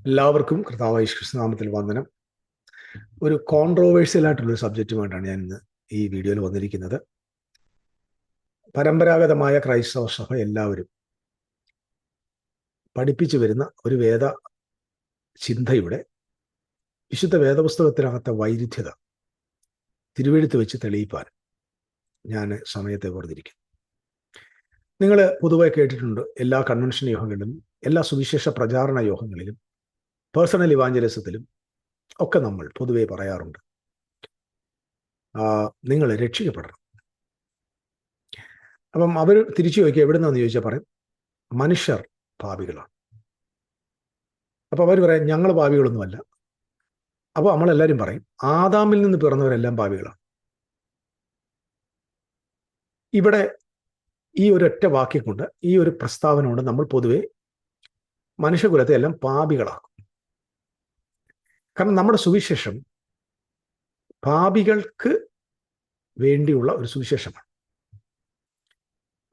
എല്ലാവർക്കും കർത്താവായ യേശുക്രിസ്തുനാമത്തിൽ വന്ദനം. ഒരു കോൺട്രോവേഴ്സ്യൽ ആയിട്ടുള്ളൊരു സബ്ജക്റ്റുമായിട്ടാണ് ഞാൻ ഇന്ന് ഈ വീഡിയോയിൽ വന്നിരിക്കുന്നത്. പരമ്പരാഗതമായ ക്രൈസ്തവ സഭ എല്ലാവരും പഠിപ്പിച്ചു വരുന്ന ഒരു വേദ ചിന്തയുടെ വിശുദ്ധ വേദപുസ്തകത്തിനകത്തെ വൈരുദ്ധ്യത തിരുവെഴുത്ത് വെച്ച് തെളിയിപ്പാൻ ഞാൻ സമയത്തെ ഓർത്തിരിക്കുന്നു. നിങ്ങൾ പൊതുവായി കേട്ടിട്ടുണ്ട്, എല്ലാ കൺവെൻഷൻ യോഗങ്ങളിലും എല്ലാ സുവിശേഷ പ്രചാരണ യോഗങ്ങളിലും പേഴ്സണൽ ഇവാഞ്ചലിസത്തിലും ഒക്കെ നമ്മൾ പൊതുവെ പറയാറുണ്ട്, നിങ്ങൾ രക്ഷിക്കപ്പെടണം. അപ്പം അവർ തിരിച്ചു ചോദിക്കുക എവിടുന്നാന്ന് ചോദിച്ചാൽ പറയും മനുഷ്യർ പാപികളാണ്. അപ്പോൾ അവർ പറയാം ഞങ്ങൾ പാപികളൊന്നുമല്ല. അപ്പോൾ നമ്മളെല്ലാവരും പറയും ആദാമിൽ നിന്ന് പിറന്നവരെല്ലാം പാപികളാണ്. ഇവിടെ ഈ ഒരൊറ്റ വാക്യം കൊണ്ട്, ഈ ഒരു പ്രസ്താവന കൊണ്ട് നമ്മൾ പൊതുവെ മനുഷ്യകുലത്തെ എല്ലാം പാപികളാക്കും. കാരണം നമ്മുടെ സുവിശേഷം പാപികൾക്ക് വേണ്ടിയുള്ള ഒരു സുവിശേഷമാണ്.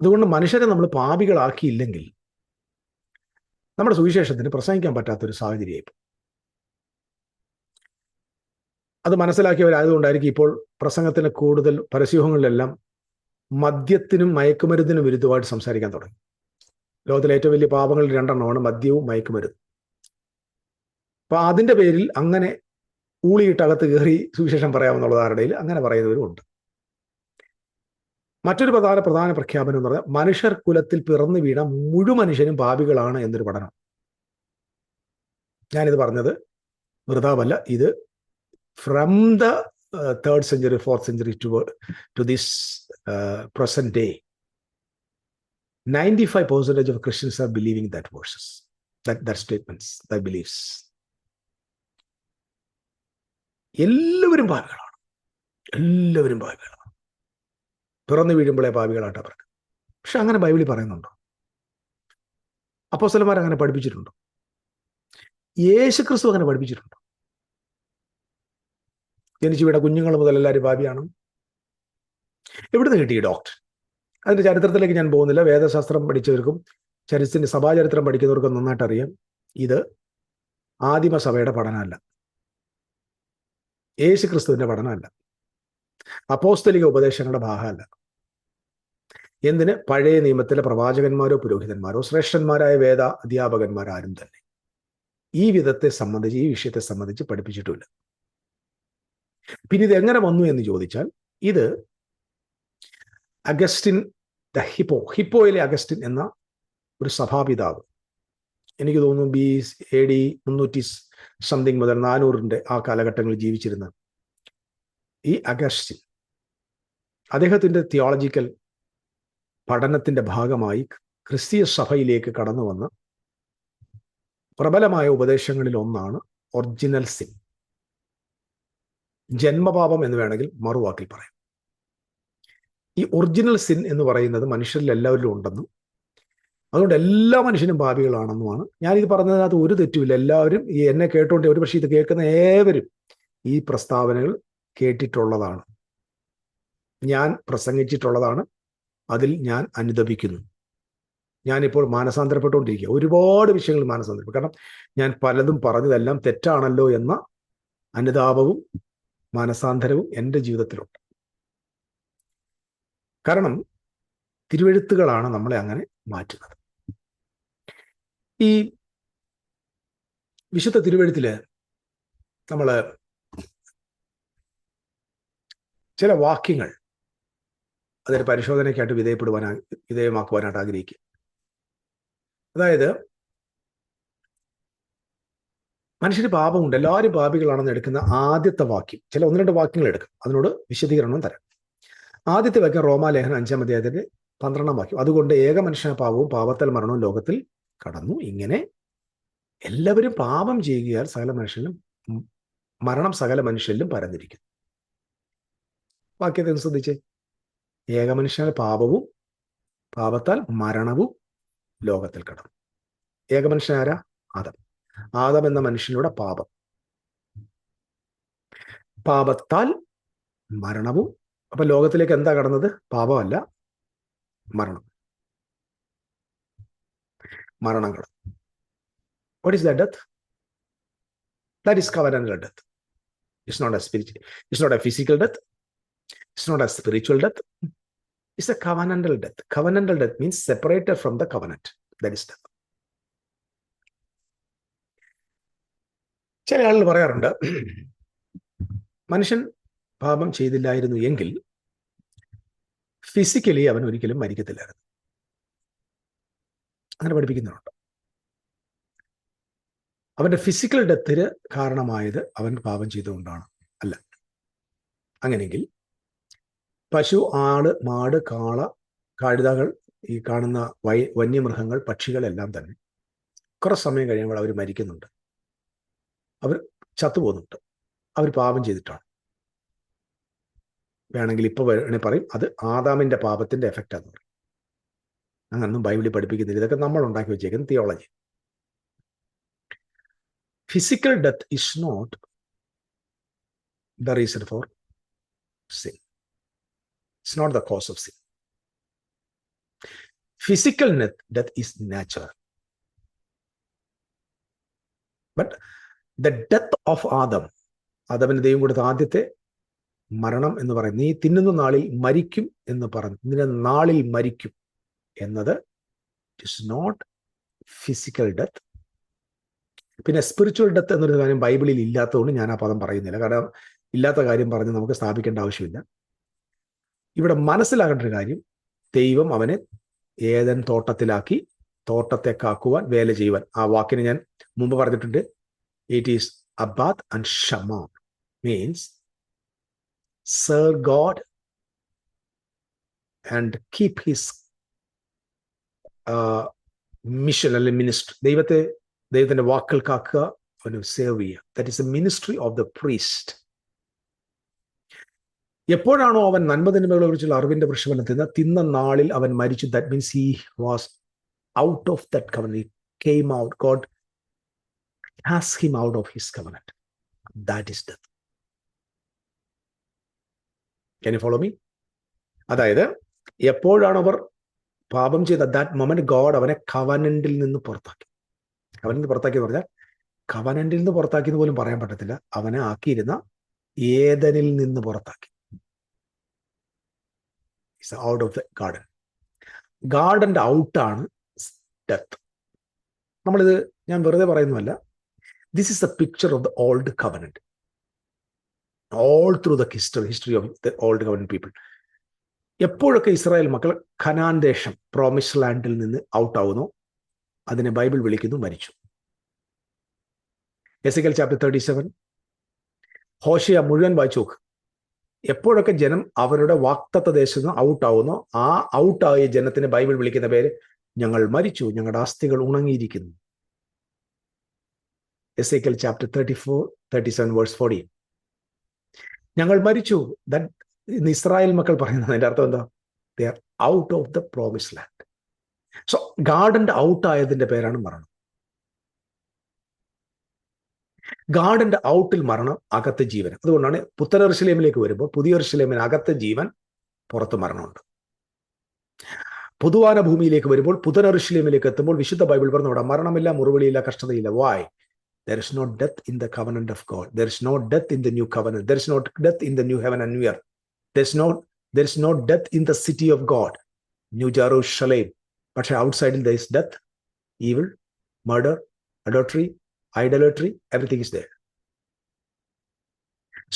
അതുകൊണ്ട് മനുഷ്യരെ നമ്മൾ പാപികളാക്കിയില്ലെങ്കിൽ നമ്മുടെ സുവിശേഷത്തിന് പ്രസംഗിക്കാൻ പറ്റാത്തൊരു സാഹചര്യമായിപ്പോൾ. അത് മനസ്സിലാക്കിയവരായതുകൊണ്ടായിരിക്കും ഇപ്പോൾ പ്രസംഗത്തിന് കൂടുതൽ പരസ്യങ്ങളിലെല്ലാം മദ്യത്തിനും മയക്കുമരുന്നിനും വിരുദ്ധമായിട്ട് സംസാരിക്കാൻ തുടങ്ങി. ലോകത്തിലെ ഏറ്റവും വലിയ പാപങ്ങളിൽ രണ്ടെണ്ണമാണ് മദ്യവും മയക്കുമരുന്നും. അപ്പൊ അതിന്റെ പേരിൽ അങ്ങനെ ഊളിയിട്ടകത്ത് കയറി സുവിശേഷം പറയാമെന്നുള്ള ധാരണയിൽ അങ്ങനെ പറയുന്നവരും ഉണ്ട്. മറ്റൊരു പ്രധാന പ്രഖ്യാപനം എന്ന് പറഞ്ഞാൽ മനുഷ്യർ കുലത്തിൽ പിറന്നു വീണ മുഴുവൻ മനുഷ്യനും പാപികളാണ് എന്നൊരു പഠനം. ഞാനിത് പറഞ്ഞത് വൃഥാവല്ല. ഇത് from the 3rd century 4th century to this present day, 95% of Christians are believing that verses, that statements, that beliefs. എല്ലാവരും പാപികളാണ്, എല്ലാവരും പാപികളാണ്. പിറന്നു വീഴുമ്പോഴേ പാപികളായിട്ട് അവർക്ക്. പക്ഷെ അങ്ങനെ ബൈബിളിൽ പറയുന്നുണ്ടോ? അപ്പോസ്തലന്മാർ അങ്ങനെ പഠിപ്പിച്ചിട്ടുണ്ടോ? യേശുക്രിസ്തു അങ്ങനെ പഠിപ്പിച്ചിട്ടുണ്ടോ? ജനിച്ചു വീണ കുഞ്ഞുങ്ങൾ മുതൽ എല്ലാവരും പാപിയാണ്. എവിടുന്ന് കിട്ടി ഈ ഡോക്ടർ? അതിന്റെ ചരിത്രത്തിലേക്ക് ഞാൻ പോകുന്നില്ല. വേദശാസ്ത്രം പഠിച്ചവർക്കും സഭാചരിത്രം പഠിക്കുന്നവർക്കും നന്നായിട്ട് അറിയാം, ഇത് ആദിമസഭയുടെ പഠനമല്ല, യേശുക്രിസ്തുവിന്റെ പഠനമല്ല, അപ്പോസ്തലിക ഉപദേശങ്ങളുടെ ഭാഗമല്ല. എന്തിന്? പഴയ നിയമത്തിലെ പ്രവാചകന്മാരോ പുരോഹിതന്മാരോ ശ്രേഷ്ഠന്മാരായ വേദ അധ്യാപകന്മാരാരും തന്നെ ഈ വിഷയത്തെ സംബന്ധിച്ച് പഠിപ്പിച്ചിട്ടില്ല. പിന്നെ ഇത് എങ്ങനെ വന്നു എന്ന് ചോദിച്ചാൽ, ഇത് അഗസ്റ്റിൻ ദ ഹിപ്പോയിലെ അഗസ്റ്റിൻ എന്ന ഒരു സഭാപിതാവ്, എനിക്ക് തോന്നുന്നു AD 300 മുതൽ 400 ആ കാലഘട്ടങ്ങളിൽ ജീവിച്ചിരുന്ന ഈ അഗസ്റ്റിൻ, അദ്ദേഹത്തിന്റെ തിയോളജിക്കൽ പഠനത്തിന്റെ ഭാഗമായി ക്രിസ്തീയ സഭയിലേക്ക് കടന്നു വന്ന പ്രബലമായ ഉപദേശങ്ങളിൽ ഒന്നാണ് ഒറിജിനൽ സിൻ, ജന്മപാപം എന്ന് വേണമെങ്കിൽ മറുവാക്കിൽ പറയാം. ഈ ഒറിജിനൽ സിൻ എന്ന് പറയുന്നത് മനുഷ്യരിൽ എല്ലാവരിലും ഉണ്ടെന്നും അതുകൊണ്ട് എല്ലാ മനുഷ്യനും പാപികളാണെന്നുമാണ്. ഞാനിത് പറഞ്ഞതിനകത്ത് ഒരു തെറ്റുമില്ല. എല്ലാവരും ഈ എന്നെ കേട്ടുകൊണ്ട്, ഒരുപക്ഷെ ഇത് കേൾക്കുന്ന ഏവരും ഈ പ്രസ്താവനകൾ കേട്ടിട്ടുള്ളതാണ്, ഞാൻ പ്രസംഗിച്ചിട്ടുള്ളതാണ്, അതിൽ ഞാൻ അനുദപിക്കുന്നു. ഞാനിപ്പോൾ മാനസാന്തരപ്പെട്ടുകൊണ്ടിരിക്കുക, ഒരുപാട് വിഷയങ്ങൾ മാനസാന്തരപ്പെട്ടു. കാരണം ഞാൻ പലതും പറഞ്ഞതെല്ലാം തെറ്റാണല്ലോ എന്ന അനുതാപവും മാനസാന്തരവും എൻ്റെ ജീവിതത്തിലുണ്ട്. കാരണം തിരുവെഴുത്തുകളാണ് നമ്മളെ അങ്ങനെ മാറ്റുന്നത്. ഈ വിശുദ്ധ തിരുവെഴുത്തില് നമ്മൾ ചില വാക്യങ്ങൾ അതിന് പരിശോധനയ്ക്കായിട്ട് വിധേയമാക്കുവാനായിട്ട് ആഗ്രഹിക്കുക. അതായത് മനുഷ്യന് പാപമുണ്ട്, എല്ലാവരും പാപികളാണെന്ന് എടുക്കുന്ന ആദ്യത്തെ വാക്യം, ചില 1-2 വാക്യങ്ങൾ എടുക്കും, അതിനോട് വിശദീകരണം തരാം. ആദ്യത്തെ വാക്യം റോമാലേഖനം 5-ാം അധ്യായത്തിന്റെ 12-ാം വാക്യം. അതുകൊണ്ട് ഏക മനുഷ്യന പാപവും പാപത്താൽ മരണവും ലോകത്തിൽ കടന്നു, ഇങ്ങനെ എല്ലാവരും പാപം ചെയ്യുകയാൽ മരണം സകല മനുഷ്യരിലും പരന്നിരിക്കുന്നു. വാക്യത്തെ ശ്രദ്ധിച്ചേ. ഏക മനുഷ്യന്റെ പാപവും പാപത്താൽ മരണവും ലോകത്തിൽ കടന്നു. ഏക മനുഷ്യനാരാ? ആദം എന്ന മനുഷ്യനിലൂടെ പാപത്താൽ മരണവും. അപ്പൊ ലോകത്തിലേക്ക് എന്താ കടന്നത്? പാപമല്ല, മരണം കടന്നു. What is that? Death. That is covenantal death. It's not a spiritual, it's not a physical death. It's not a spiritual death. It's a covenantal death. Covenantal death means separated from the covenant. That is death. ചില ആളുകൾ പറയാറുണ്ട്, മനുഷ്യൻ പാപം ചെയ്തില്ലായിരുന്നു എങ്കിൽ physically അവൻ ഒരിക്കലും മരിക്കത്തില്ലായിരുന്നു. അങ്ങനെ പഠിപ്പിക്കുന്നുണ്ട്. അവന്റെ ഫിസിക്കൽ ഡെത്തിന് കാരണമായത് അവൻ പാപം ചെയ്തുകൊണ്ടാണ്. അല്ല. അങ്ങനെയെങ്കിൽ പശു, ആട്, മാട്, കാള, കഴുതകൾ, ഈ കാണുന്ന വന്യമൃഗങ്ങൾ, പക്ഷികളെല്ലാം തന്നെ കുറേ സമയം കഴിയുമ്പോൾ അവർ മരിക്കുന്നുണ്ട്, അവർ ചത്തുപോകുന്നുണ്ട്. അവർ പാപം ചെയ്തിട്ടാണ്. വേണമെങ്കിൽ ഇപ്പോൾ വേണമെങ്കിൽ പറയും അത് ആദാമിന്റെ പാപത്തിന്റെ എഫക്റ്റാന്ന് പറയും. അങ്ങനൊന്നും ബൈബിളിൽ പഠിപ്പിക്കുന്നില്ല. ഇതൊക്കെ നമ്മൾ ഉണ്ടാക്കി വെച്ചേക്കുന്ന theology. Physical death is not the reason for sin. It's not the cause of sin. Physical death is natural. But the death of Adam, ആദാമിന് ദൈവം കൊടുത്ത ആദ്യത്തെ മരണം എന്ന് പറയുന്നത്, നീ തിന്നുന്ന നാളിൽ മരിക്കും എന്ന് പറഞ്ഞു, നിന്റെ നാളിൽ മരിക്കും എന്നത് ഇസ് നോട്ട് ഫിസിക്കൽ ഡെത്ത്. പിന്നെ സ്പിരിച്വൽ ഡെത്ത് എന്നൊരു കാര്യം ബൈബിളിൽ ഇല്ലാത്തതുകൊണ്ട് ഞാൻ ആ പദം പറയുന്നില്ല. കാരണം ഇല്ലാത്ത കാര്യം പറഞ്ഞ് നമുക്ക് സ്ഥാപിക്കേണ്ട ആവശ്യമില്ല. ഇവിടെ മനസ്സിലാകേണ്ട ഒരു കാര്യം, ദൈവം അവനെ ഏദൻ തോട്ടത്തിലാക്കി, തോട്ടത്തെ കാക്കുവാൻ, വേല ചെയ്യുവാൻ. ആ വാക്കിന് ഞാൻ മുമ്പ് പറഞ്ഞിട്ടുണ്ട്. It is Abad and Shama, means serve God and keep his mission അല്ലെങ്കിൽ മിനിസ്ട്രി. ദൈവത്തിന്റെ വാക്കുകൾ കാക്കുക, അവന് സേവ് ചെയ്യുക. That is A ministry of the priest. എപ്പോഴാണോ അവൻ നന്മതിന്മകളെ കുറിച്ചുള്ള അറിവിന്റെ വൃക്ഷഫലം തിന്ന നാളിൽ അവൻ മരിച്ചു. That means he was out of that covenant, came out. God has him out of his covenant. That is death. Can you follow me? അതായത് എപ്പോഴാണ് അവർ പാപം ചെയ്ത ദാറ്റ് മൊമെന്റ് ഗോഡ് അവനെ കവനന്റിൽ നിന്ന് പുറത്താക്കി. കവനന്റ് പുറത്താക്കി എന്ന് പറഞ്ഞാൽ കവനന്റിൽ നിന്ന് പുറത്താക്കി എന്ന് പോലും പറയാൻ പറ്റത്തില്ല. അവനെ ആക്കിയിരുന്ന ഏദനിൽ നിന്ന് പുറത്താക്കി. Out of the garden. ഗാർഡന്റെ ഔട്ടാണ് ഡെത്ത്. നമ്മളിത് ഞാൻ വെറുതെ പറയുന്നതല്ല. This is a picture of the old covenant. All through the history of the old covenant people. എപ്പോഴൊക്കെ ഇസ്രായേൽ മക്കൾ ഖനാൻ ദേശം, പ്രോമിസ്ഡ് ലാൻഡിൽ നിന്ന് ഔട്ട് ആവുന്നു, അതിനെ ബൈബിൾ വിളിക്കുന്നു മരിച്ചു. എസെക്കിയേൽ ചാപ്റ്റർ 37, ഹോശേയ മുഴുവൻ വായിച്ചു നോക്ക്. എപ്പോഴൊക്കെ ജനം അവരുടെ വാഗ്ദത്ത ദേശത്ത് നിന്ന് ഔട്ട് ആവുന്നു, ആ ഔട്ടായ ജനത്തിന് ബൈബിൾ വിളിക്കുന്ന പേര് ഞങ്ങൾ മരിച്ചു, ഞങ്ങളുടെ അസ്ഥികൾ ഉണങ്ങിയിരിക്കുന്നു. Ezekiel chapter 34, 37 verse 40. ഞങ്ങൾ മരിച്ചു. ദാറ്റ് ഇസ്രായേൽ മക്കൾ പറയുന്നത് അതിന്റെ അർത്ഥം എന്താ? They are out of the promised land. So ഗാർഡന്റെ ഔട്ട് ആയതിന്റെ പേരാണ് മരണം. ഗാർഡന്റെ ഔട്ടിൽ മരണം, അകത്ത് ജീവൻ. അതുകൊണ്ടാണ് പുത്തൻ യെരൂശലേമിലേക്ക് വരുമ്പോൾ പുതിയ യെരൂശലേമിന് അകത്ത് ജീവൻ, പുറത്ത് മരണമുണ്ട്. പൊതുവാന ഭൂമിയിലേക്ക് വരുമ്പോൾ പുത്തൻ യെരൂശലേമിലേക്ക് എത്തുമ്പോൾ വിശുദ്ധ ബൈബിൾ പറഞ്ഞു അവിടെ മരണമില്ല, മുറിവിളിയില്ല, കഷ്ടതയില്ല. Why? There is no death in the covenant of God. There is no death in the new covenant. There is no death in the new heaven and new earth. There is no death in the city of God, New Jerusalem. But outside there is death, evil, murder, adultery, idolatry, everything is there.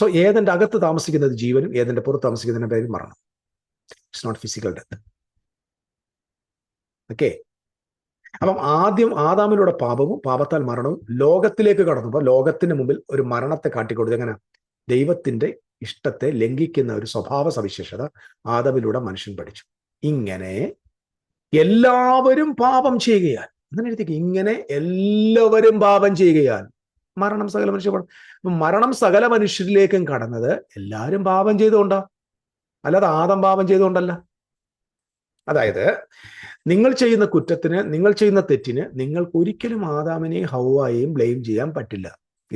So ഏതിന്റെ അകത്ത് താമസിക്കുന്നത് ജീവനും ഏതിന്റെ പുറത്ത് താമസിക്കുന്നതിന്റെ പേര് മരണം. It's not physical death. Okay. അപ്പം ആദ്യം ആദാമിലൂടെ പാപവും പാപത്താൽ മരണവും ലോകത്തിലേക്ക് കടന്നപ്പോൾ ലോകത്തിന് മുമ്പിൽ ഒരു മരണത്തെ കാട്ടിക്കൊടുത്തു. എങ്ങനെ? ദൈവത്തിന്റെ ഇഷ്ടത്തെ ലംഘിക്കുന്ന ഒരു സ്വഭാവ സവിശേഷത ആദാമിലൂടെ മനുഷ്യൻ പഠിച്ചു. ഇങ്ങനെ എല്ലാവരും പാപം ചെയ്യുകയാൽ, അങ്ങനെ എഴുതിക്ക്, ഇങ്ങനെ എല്ലാവരും പാപം ചെയ്യുകയാൽ മരണം സകല മനുഷ്യർ. മരണം സകല മനുഷ്യരിലേക്കും കടന്നത് എല്ലാവരും പാപം ചെയ്തുകൊണ്ടാ, അല്ലാതെ ആദം പാപം ചെയ്തുകൊണ്ടല്ല. അതായത് നിങ്ങൾ ചെയ്യുന്ന കുറ്റത്തിന്, നിങ്ങൾ ചെയ്യുന്ന തെറ്റിന് നിങ്ങൾക്ക് ഒരിക്കലും ആദാമിനെയും ഹവ്വായെയും ബ്ലെയിം ചെയ്യാൻ പറ്റില്ല.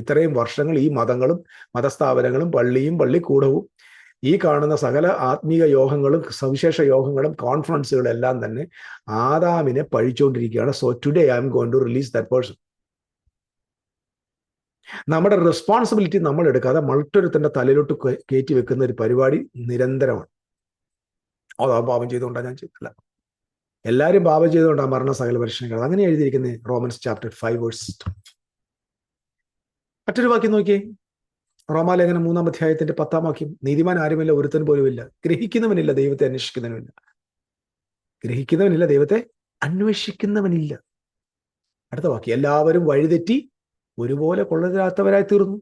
ഇത്രയും വർഷങ്ങൾ ഈ മതങ്ങളും മതസ്ഥാപനങ്ങളും പള്ളിയും പള്ളിക്കൂടവും ഈ കാണുന്ന സകല ആത്മീയ യോഗങ്ങളും സവിശേഷ യോഗങ്ങളും കോൺഫറൻസുകളും എല്ലാം തന്നെ ആദാമിനെ പഴിച്ചുകൊണ്ടിരിക്കുകയാണ്. So today I'm going to release that person. നമ്മുടെ റെസ്പോൺസിബിലിറ്റി നമ്മൾ എടുക്കാതെ മറ്റൊരുത്തന്റെ തലയിലോട്ട് കയറ്റി വെക്കുന്ന ഒരു പരിപാടി നിരന്തരമാണ്. അതാ പാപം ചെയ്തുകൊണ്ടാണ് ഞാൻ ചെയ്തില്ല, എല്ലാവരും പാപം ചെയ്തുകൊണ്ടാണ് മരണ സകല പരീക്ഷണങ്ങൾ, അങ്ങനെ എഴുതിയിരിക്കുന്നത് റോമൻസ് ചാപ്റ്റർ 5 മറ്റൊരു വാക്യം നോക്കിയേ, റോമാലേഖനം 3-ാം അധ്യായത്തിന്റെ 10-ാം വാക്യം. നീതിമാൻ ആരുമില്ല, ഒരുത്തൻ പോലുമില്ല, ഗ്രഹിക്കുന്നവനില്ല, ദൈവത്തെ അന്വേഷിക്കുന്നവനില്ല. ഗ്രഹിക്കുന്നവനില്ല, ദൈവത്തെ അന്വേഷിക്കുന്നവനില്ല. അടുത്ത വാക്യം, എല്ലാവരും വഴിതെറ്റി ഒരുപോലെ കൊള്ളരുതാത്തവരായി തീർന്നു.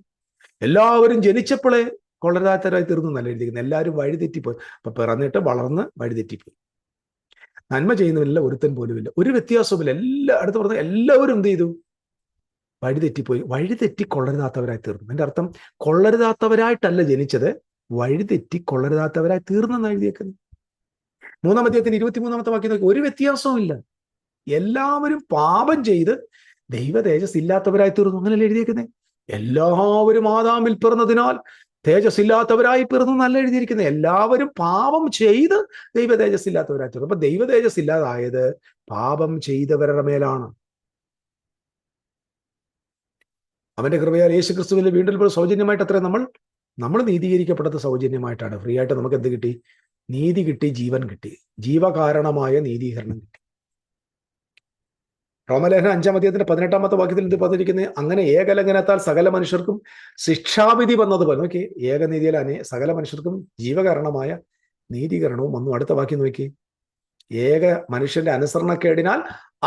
എല്ലാവരും ജനിച്ചപ്പോഴേ കൊള്ളരുതാത്തവരായി തീർന്നു എന്നല്ല എഴുതിയിരിക്കുന്നത്, എല്ലാവരും വഴിതെറ്റിപ്പോയി. അപ്പൊ പിറന്നിട്ട് വളർന്ന് വഴിതെറ്റിപ്പോയി. നന്മ ചെയ്യുന്നവനില്ല, ഒരുത്തൻ പോലുമില്ല, ഒരു വ്യത്യാസവുമില്ല. അടുത്ത് പറഞ്ഞ എല്ലാവരും എന്ത് ചെയ്തു? വഴിതെറ്റിപ്പോയി. വഴിതെറ്റി കൊള്ളരുതാത്തവരായി തീർന്നു. എൻ്റെ അർത്ഥം കൊള്ളരുതാത്തവരായിട്ടല്ല ജനിച്ചത്, വഴിതെറ്റി കൊള്ളരുതാത്തവരായി തീർന്നെന്ന് എഴുതിയേക്കുന്നത്. 3-ാം അധ്യായത്തിന് 23-ാമത്തെ വാക്യം നോക്കി, ഒരു വ്യത്യാസവും ഇല്ല, എല്ലാവരും പാപം ചെയ്ത് ദൈവ തേജസ് ഇല്ലാത്തവരായി തീർന്നു. അങ്ങനെയല്ലേ എഴുതിയേക്കുന്നത്? എല്ലാവരും ആദാമിൽ പിറന്നതിനാൽ തേജസ് ഇല്ലാത്തവരായി പിറന്നു എന്നല്ല എഴുതിയിരിക്കുന്നത്, എല്ലാവരും പാപം ചെയ്ത് ദൈവ തേജസ് ഇല്ലാത്തവരായി തീർന്നു. അപ്പൊ ദൈവ തേജസ് ഇല്ലാതായത് പാപം ചെയ്തവരുടെ മേലാണ്. അവന്റെ കൃപയാൽ യേശു ക്രിസ്തുവിന്റെ വീണ്ടെടുപ്പ് സൗജന്യമായിട്ട് അത്ര നമ്മൾ നീതീകരിക്കപ്പെട്ടത് സൗജന്യമായിട്ടാണ്. ഫ്രീ ആയിട്ട് നമുക്ക് എന്ത് കിട്ടി? നീതി കിട്ടി, ജീവൻ കിട്ടി, ജീവകാരണമായ നീതീകരണം കിട്ടി. റോമലേഖനം 5-ാം അധ്യായത്തിന്റെ 18-ാമത്തെ വാക്യത്തിൽ എന്ത് പറഞ്ഞിരിക്കുന്നത്? അങ്ങനെ ഏകലംഘനത്താൽ സകല മനുഷ്യർക്കും ശിക്ഷാവിധി വന്നതുപോലെ, നോക്കി, ഏകനീതിയിൽ സകല മനുഷ്യർക്കും ജീവകാരണമായ നീതീകരണവും വന്നു. അടുത്ത വാക്യം നോക്കി, ഏക മനുഷ്യന്റെ അനുസരണക്കേടിനാൽ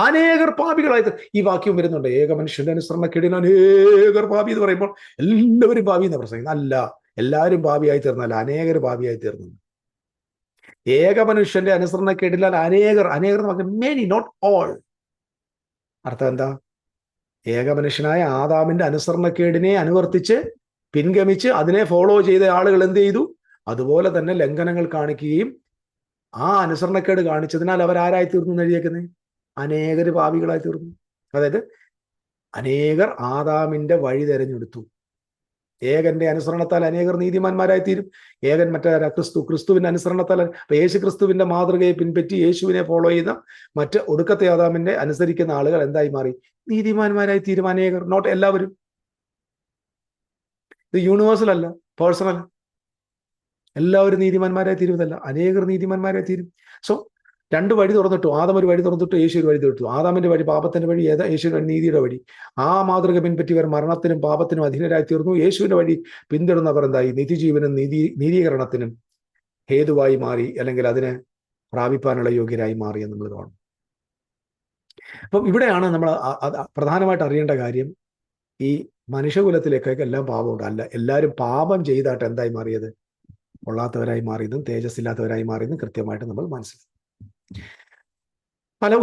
അനേകർ പാപികളായി. ഈ വാക്യം വരുന്നുണ്ട്, ഏക മനുഷ്യന്റെ അനുസരണക്കേടിനാൽ അനേകർ പാപി എന്ന് പറയുമ്പോൾ എല്ലാവരും പാപി എന്ന് പ്രസംഗിക്കുന്നു. അല്ല, എല്ലാവരും പാപിയായി തീർന്നല്ല, അനേകർ പാപിയായി തീർന്നു. ഏക മനുഷ്യന്റെ അനുസരണക്കേടിനാൽ അനേകർ എന്ന് പറഞ്ഞാൽ മെനി, നോട്ട് ഓൾ. അർത്ഥം എന്താ? ഏക മനുഷ്യനായ ആദാമിന്റെ അനുസരണക്കേടിനെ അനുവർത്തിച്ച് പിൻഗമിച്ച് അതിനെ ഫോളോ ചെയ്ത ആളുകൾ എന്ത് ചെയ്തു? അതുപോലെ തന്നെ ലംഘനങ്ങൾ കാണിക്കുകയും ആ അനുസരണക്കേട് കാണിച്ചതിനാൽ അവരാരായി തീർന്നു എന്ന് എഴുതിയേക്കുന്നത്? അനേകർ പാപികളായി തീർന്നു. അതായത് അനേകർ ആദാമിന്റെ വഴി തെരഞ്ഞെടുത്തു. ഏകന്റെ അനുസരണത്താൽ അനേകർ നീതിമാന്മാരായി തീരും. ഏകൻ മറ്റാരാ? ക്രിസ്തുവിന്റെ അനുസരണത്താൽ. അപ്പൊ യേശു ക്രിസ്തുവിന്റെ മാതൃകയെ പിൻപറ്റി യേശുവിനെ ഫോളോ ചെയ്യുന്ന മറ്റ് ഒടുക്കത്തെ ആദാമിന്റെ അനുസരിക്കുന്ന ആളുകൾ എന്തായി മാറി? നീതിമാന്മാരായി തീരും. അനേകർ, നോട്ട് എല്ലാവരും. ഇത് യൂണിവേഴ്സൽ അല്ല, പേഴ്സണൽ. എല്ലാവരും നീതിമാന്മാരായി തീരുന്നതല്ല, അനേകർ നീതിമാന്മാരായി തീരും. സോ 2 വഴി തുറന്നിട്ടു. ആദം ഒരു വഴി തുറന്നിട്ടു, യേശു ഒരു വഴി തുറന്നു. ആദാമിന്റെ വഴി പാപത്തിന്റെ വഴി, യേശുവിന്റെ വഴി നീതിയുടെ വഴി. ആ മാതൃക പിൻപറ്റിയവർ മരണത്തിനും പാപത്തിനും അധീനരായി തീർന്നു. യേശുവിന്റെ വഴി പിന്തുടർന്നവർ എന്തായി? നിത്യജീവനും നീതീകരണത്തിനും ഹേതുവായി മാറി, അല്ലെങ്കിൽ അതിനെ പ്രാപിപ്പാനുള്ള യോഗ്യരായി മാറി എന്ന് നമ്മൾ കാണും. അപ്പം ഇവിടെയാണ് നമ്മൾ പ്രധാനമായിട്ട് അറിയേണ്ട കാര്യം, ഈ മനുഷ്യകുലത്തിലേക്കൊക്കെ എല്ലാം പാപമുണ്ട്. അല്ല, എല്ലാവരും പാപം ചെയ്തായിട്ട് എന്തായി മാറിയത്? കൊള്ളാത്തവരായി മാറിയതും തേജസ് ഇല്ലാത്തവരായി മാറിയതും കൃത്യമായിട്ട് നമ്മൾ മനസ്സിലാക്കും.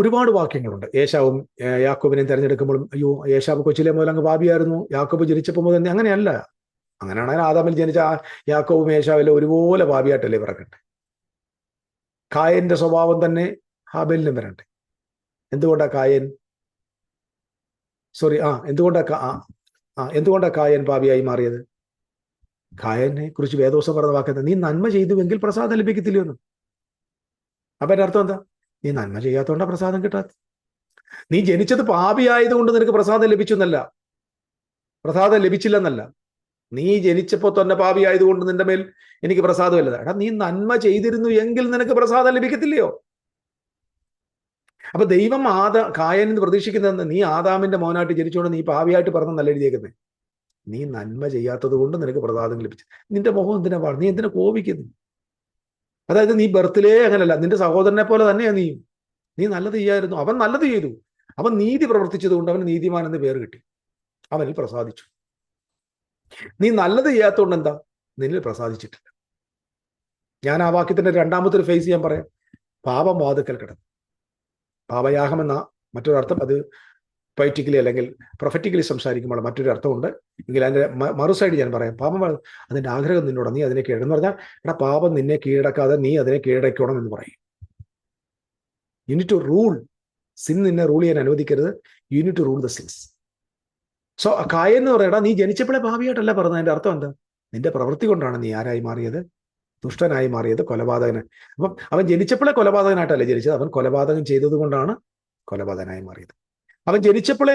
ഒരുപാട് വാക്യങ്ങളുണ്ട്. ഏശാവും യാക്കോബിനെയും തെരഞ്ഞെടുക്കുമ്പോഴും, അയ്യോ ഏശാവ് കൊച്ചിലെ മുതൽ അങ്ങ് പാപിയായിരുന്നു, യാക്കോബ് ജനിച്ചപ്പോൾ മുതൽ. അങ്ങനെയല്ല. അങ്ങനെയാണെങ്കിൽ ആദാമിൽ ജനിച്ച യാക്കോബും ഏശാവെല്ലാം ഒരുപോലെ പാപിയായിട്ടല്ലേ പിറക്കട്ടെ? കായന്റെ സ്വഭാവം തന്നെ ഹാബേലിനും വരട്ടെ. എന്തുകൊണ്ടാ കായൻ പാപിയായി മാറിയത്? കായനെ കുറിച്ച് വേദോസം പറഞ്ഞ വാക്കെന്താ? നീ നന്മ ചെയ്തുവെങ്കിൽ പ്രസാദം ലഭിക്കത്തില്ലെന്ന്. അപ്പൊ എൻ്റെ അർത്ഥം എന്താ? നീ നന്മ ചെയ്യാത്തോണ്ടാ പ്രസാദം കിട്ടാത്ത. നീ ജനിച്ചത് പാപിയായതുകൊണ്ട് നിനക്ക് പ്രസാദം ലഭിച്ചു എന്നല്ല, പ്രസാദം ലഭിച്ചില്ലെന്നല്ല. നീ ജനിച്ചപ്പോ തന്നെ പാപിയായതുകൊണ്ട് നിന്റെ മേൽ എനിക്ക് പ്രസാദമല്ല. എടാ, നീ നന്മ ചെയ്തിരുന്നു എങ്കിൽ നിനക്ക് പ്രസാദം ലഭിക്കത്തില്ലയോ? അപ്പൊ ദൈവം കായനിന്ന് പ്രതീക്ഷിക്കുന്നത്, നീ ആദാമിന്റെ മോനായിട്ട് ജനിച്ചുകൊണ്ട് നീ പാപിയായിട്ട് പറഞ്ഞെന്നല്ല എഴുതിയേക്കുന്നത്. നീ നന്മ ചെയ്യാത്തത് കൊണ്ട് നിനക്ക് പ്രസാദം ലഭിച്ചു. നിന്റെ മുഖം എന്തിനാ പാടും? നീ എന്തിനാ കോപിക്കുന്നു? അതായത് നീ ബർത്തിലേ അങ്ങനല്ല, നിന്റെ സഹോദരനെ പോലെ തന്നെയാ നീ നല്ലത് ചെയ്യായിരുന്നു, അവൻ നല്ലത് ചെയ്തു, അവൻ നീതി പ്രവർത്തിച്ചത് കൊണ്ട് അവന് നീതിമാൻ എന്ന് പേര് കിട്ടി, അവനിൽ പ്രസാദിച്ചു. നീ നല്ലത് ചെയ്യാത്തതുകൊണ്ട് എന്താ? നിന്നിൽ പ്രസാദിച്ചിട്ടില്ല. ഞാൻ ആ വാക്യത്തിന്റെ 2ാമത്തെ ഒരു ഫേസ് ഞാൻ പറയാം. പാപം വാതുക്കൽ കിടന്നു. പാപയാഗം എന്ന മറ്റൊരർത്ഥം, അത് പൊയറ്റിക്കലി അല്ലെങ്കിൽ പ്രൊഫറ്റിക്കലി സംസാരിക്കുമ്പോൾ മറ്റൊരു അർത്ഥമുണ്ട്. എങ്കിൽ അതിന്റെ മറുസൈഡ് ഞാൻ പറയാം. പാപം അതിന്റെ ആഗ്രഹം നിന്നോട്, നീ അതിനെ കീഴടന്ന് പറഞ്ഞാൽ, എടാ, പാപം നിന്നെ കീഴടക്കാതെ നീ അതിനെ കീഴടക്കണം എന്ന് പറയും. You need to rule. Sin നിന്നെ റൂൾ ചെയ്യാൻ അനുവദിക്കരുത്. You need to rule the sins. So Cain എന്ന് പറയടാ, നീ ജനിച്ചപ്പോഴേ പാപിയായിട്ടല്ല പറഞ്ഞത്. അതിന്റെ അർത്ഥം എന്താ? നിന്റെ പ്രവൃത്തി കൊണ്ടാണ് നീ ആരായി മാറിയത്? ദുഷ്ടനായി മാറിയത്, കൊലപാതകന്. അപ്പം അവൻ ജനിച്ചപ്പോഴേ കൊലപാതകനായിട്ടല്ല ജനിച്ചത്, അവൻ കൊലപാതകം ചെയ്തത് കൊണ്ടാണ് കൊലപാതകനായി മാറിയത്. അവൻ ജനിച്ചപ്പോഴേ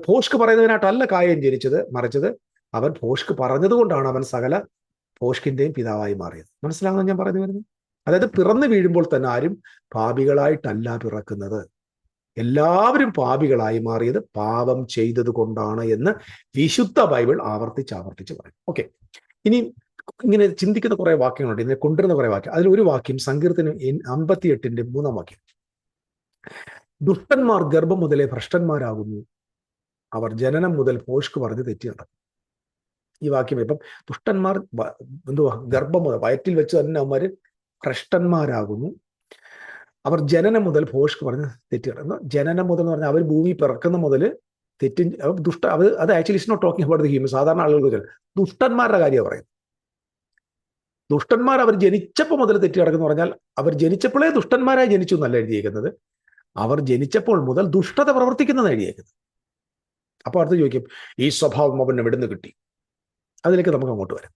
ഭോഷ്ക് പറയുന്നതിനായിട്ടല്ല കായൻ ജനിച്ചത്, മറിച്ചത് അവൻ ഭോഷ്ക് പറഞ്ഞത് കൊണ്ടാണ് അവൻ സകല ഭോഷ്കിന്റെയും പിതാവായി മാറിയത്. മനസ്സിലാകുന്ന ഞാൻ പറഞ്ഞു വരുന്നത്? അതായത് പിറന്നു വീഴുമ്പോൾ തന്നെ ആരും പാപികളായിട്ടല്ല പിറക്കുന്നത്. എല്ലാവരും പാപികളായി മാറിയത് പാപം ചെയ്തത് കൊണ്ടാണ് എന്ന് വിശുദ്ധ ബൈബിൾ ആവർത്തിച്ച് പറയും. ഓക്കെ, ഇനി ഇങ്ങനെ ചിന്തിക്കുന്ന കുറെ വാക്യങ്ങളുണ്ട്, ഇതിനെ കൊണ്ടുവരുന്ന കുറെ വാക്യം. അതിലൊരു വാക്യം സങ്കീർത്തനം 58 3 വാക്യം. ദുഷ്ടന്മാർ ഗർഭം മുതലേ ഭ്രഷ്ടന്മാരാകുന്നു, അവർ ജനനം മുതൽ ഭോഷ്ക് പറഞ്ഞ് തെറ്റിയുണ്ട്. ഈ വാക്യം ഇപ്പം ദുഷ്ടന്മാർ എന്തുവാ, ഗർഭം മുതൽ വയറ്റിൽ വെച്ച് തന്നെ അവന്മാര് ഭ്രഷ്ടന്മാരാകുന്നു, അവർ ജനനം മുതൽ ഭോഷ്ക് പറഞ്ഞ് തെറ്റിയുണ്ട്. ജനനം മുതൽ എന്ന് പറഞ്ഞാൽ അവർ ഭൂമി പിറക്കുന്ന മുതൽ തെറ്റി അത് actually is not talking about the human. സാധാരണ ആളുകൾക്ക് ദുഷ്ടന്മാരുടെ കാര്യമാണ് പറയുന്നത്. ദുഷ്ടന്മാർ അവർ ജനിച്ചപ്പോൾ മുതൽ തെറ്റി കിടക്കുന്നു പറഞ്ഞാൽ അവർ ജനിച്ചപ്പോഴേ ദുഷ്ടന്മാരായി ജനിച്ചു എന്നല്ല എഴുതിയേക്കുന്നത്, അവർ ജനിച്ചപ്പോൾ മുതൽ ദുഷ്ടത പ്രവർത്തിക്കുന്നത് എഴുതിയേക്കുന്നത്. അപ്പൊ അടുത്ത് ചോദിക്കും, ഈ സ്വഭാവം അവന് എവിടുന്ന് കിട്ടി? അതിലേക്ക് നമുക്ക് അങ്ങോട്ട് വരാം.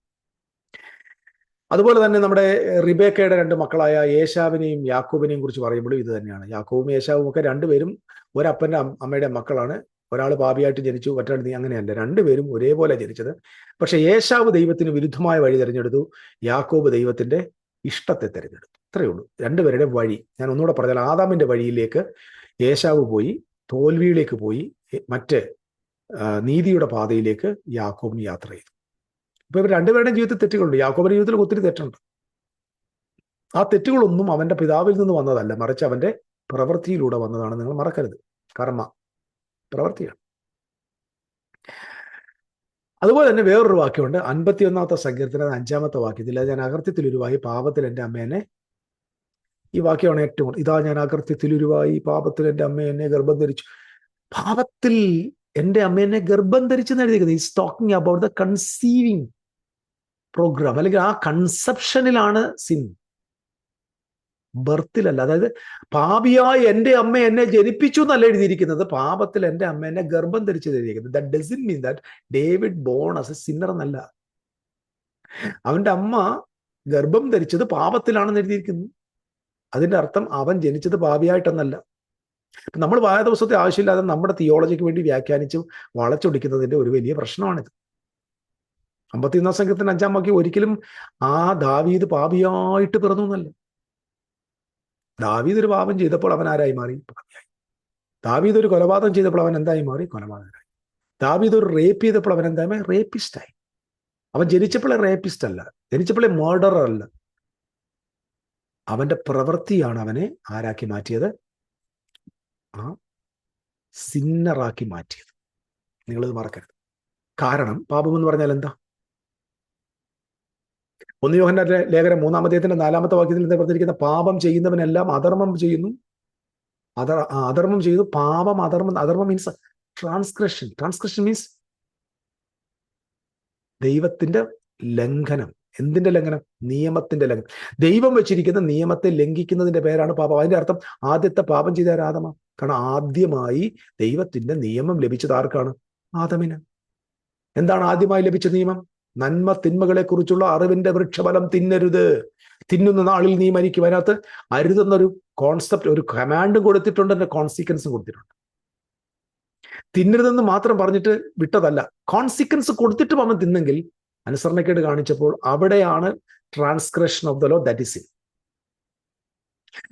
അതുപോലെ തന്നെ നമ്മുടെ റിബേക്കയുടെ 2 മക്കളായ ഏശാവിനെയും യാക്കോബിനെയും കുറിച്ച് പറയുമ്പോഴും ഇത് തന്നെയാണ്. യാക്കോബും ഏശാവും ഒക്കെ രണ്ടുപേരും ഒരപ്പൻ്റെ അമ്മയുടെ മക്കളാണ്. ഒരാൾ പാപിയായിട്ട് ജനിച്ചു, മറ്റൊരാൾ അങ്ങനെയല്ല, രണ്ടുപേരും ഒരേപോലെ ജനിച്ചത്. പക്ഷെ ഏശാവ് ദൈവത്തിന് വിരുദ്ധമായ വഴി തിരഞ്ഞെടുത്തു, യാക്കോബ് ദൈവത്തിന്റെ ഇഷ്ടത്തെ തിരഞ്ഞെടുത്തു. ഇത്രയേ ഉള്ളൂ രണ്ടുപേരുടെ വഴി. ഞാൻ ഒന്നുകൂടെ പറഞ്ഞാൽ, ആദാമിന്റെ വഴിയിലേക്ക് ഏശാവ് പോയി, തോൽവിയിലേക്ക് പോയി, മറ്റ് നീതിയുടെ പാതയിലേക്ക് യാക്കോബും യാത്ര ചെയ്തു. ഇപ്പൊ ഇവർ രണ്ടുപേരുടെയും ജീവിതത്തിൽ തെറ്റുകളുണ്ട്. യാക്കോബിന്റെ ജീവിതത്തിൽ ഒത്തിരി തെറ്റുണ്ട്. ആ തെറ്റുകളൊന്നും അവന്റെ പിതാവിൽ നിന്ന് വന്നതല്ല, മറിച്ച് അവന്റെ പ്രവൃത്തിയിലൂടെ വന്നതാണ്. നിങ്ങൾ മറക്കരുത്, കർമ്മ പ്രവൃത്തിയാണ്. അതുപോലെ തന്നെ വേറൊരു വാക്യമുണ്ട്, 51 സങ്കീർത്തനം 5 വാക്യത്തിൽ, ഞാൻ അകൃത്യത്തിലുരുവായി പാപത്തിൽ എൻ്റെ അമ്മ എന്നെ, ഈ വാക്യമാണ് ഏറ്റവും, ഇതാ ഞാൻ അകൃത്യത്തിലുരുവായി പാപത്തിൽ എൻ്റെ അമ്മ എന്നെ ഗർഭം ധരിച്ചു. പാപത്തിൽ എൻ്റെ അമ്മ എന്നെ ഗർഭം ധരിച്ചെന്ന് എഴുതിയിരിക്കുന്നത്. Is talking about the conceiving programme, അല്ലെങ്കിൽ ആ കൺസെപ്ഷനിലാണ് സിൻ, ബർത്തിലല്ല. അതായത് പാപിയായി എൻ്റെ അമ്മ എന്നെ ജനിപ്പിച്ചു എന്നല്ല എഴുതിയിരിക്കുന്നത്, പാപത്തിൽ എൻ്റെ അമ്മ എന്നെ ഗർഭം ധരിച്ചത് എഴുതിയിരിക്കുന്നത്. That doesn't mean that David born as a sinner എന്നല്ല. അവന്റെ അമ്മ ഗർഭം ധരിച്ചത് പാപത്തിലാണെന്ന് എഴുതിയിരിക്കുന്നു. അതിന്റെ അർത്ഥം അവൻ ജനിച്ചത് പാപിയായിട്ടെന്നല്ല. നമ്മൾ വായ ദിവസത്തെ ആവശ്യമില്ലാതെ നമ്മുടെ തിയോളജിക്ക് വേണ്ടി വ്യാഖ്യാനിച്ച് വളച്ചൊടിക്കുന്നതിന്റെ ഒരു വലിയ പ്രശ്നമാണിത്. 51 സങ്കീർത്തനം 5 വാക്യം ഒരിക്കലും ആ ദാവീദ് പാപിയായിട്ട് പിറന്നു എന്നല്ല. ദാവീദ് ഒരു പാപം ചെയ്തപ്പോൾ അവൻ ആരായി മാറി? പാപിയായി. ദാവീദ് ഒരു കൊലപാതകം ചെയ്തപ്പോൾ അവൻ എന്തായി മാറി? കൊലപാതകനായി. ദാവീദ് ഒരു റേപ്പ് ചെയ്തപ്പോൾ അവൻ എന്തായി മാറി? റേപ്പിസ്റ്റായി. അവൻ ജനിച്ചപ്പോഴേ റേപ്പിസ്റ്റ് അല്ല, ജനിച്ചപ്പോഴേ മർഡറർ അല്ല. അവന്റെ പ്രവൃത്തിയാണ് അവനെ ആരാക്കി മാറ്റിയത്? ആ സിന്നറാക്കി മാറ്റിയത്. നിങ്ങളിത് മറക്കരുത്. കാരണം പാപം എന്ന് പറഞ്ഞാൽ എന്താ? 1 യോഹന്നാന്റെ ലേഖനം 3-ാം 4 വാക്യത്തിൽ എന്താ പറഞ്ഞിരിക്കുന്ന? പാപം ചെയ്യുന്നവനെല്ലാം അധർമ്മം ചെയ്യുന്നു, അധർമ്മം ചെയ്തു. പാപം, അധർമ്മം മീൻസ് ട്രാൻസ്ഗ്രഷൻ. ട്രാൻസ്ഗ്രഷൻ മീൻസ് ദൈവത്തിന്റെ ലംഘനം. എന്തിന്റെ ലംഘനം? നിയമത്തിന്റെ ലംഘനം. ദൈവം വെച്ചിരിക്കുന്ന നിയമത്തെ ലംഘിക്കുന്നതിന്റെ പേരാണ് പാപം. അതിന്റെ അർത്ഥം ആദ്യത്തെ പാപം ചെയ്ത ആദമ. കാരണം ആദ്യമായി ദൈവത്തിന്റെ നിയമം ലഭിച്ചത് ആർക്കാണ്? ആദമിന്. എന്താണ് ആദ്യമായി ലഭിച്ച നിയമം? നന്മ തിന്മകളെ കുറിച്ചുള്ള അറിവിന്റെ വൃക്ഷഫലം തിന്നരുത്, തിന്നുന്ന നാളിൽ നീ മരിക്കും. അതിനകത്ത് അരുതെന്നൊരു കോൺസെപ്റ്റ്, ഒരു കമാൻഡും കൊടുത്തിട്ടുണ്ട്, എന്റെ കോൺസിക്വൻസും കൊടുത്തിട്ടുണ്ട്. തിന്നരുതെന്ന് മാത്രം പറഞ്ഞിട്ട് വിട്ടതല്ല, കോൺസിക്വൻസ് കൊടുത്തിട്ടും അവൻ തിന്നെങ്കിൽ, അനുസരണക്കേട് കാണിച്ചപ്പോൾ, അവിടെയാണ് transgression of the law, that is sin.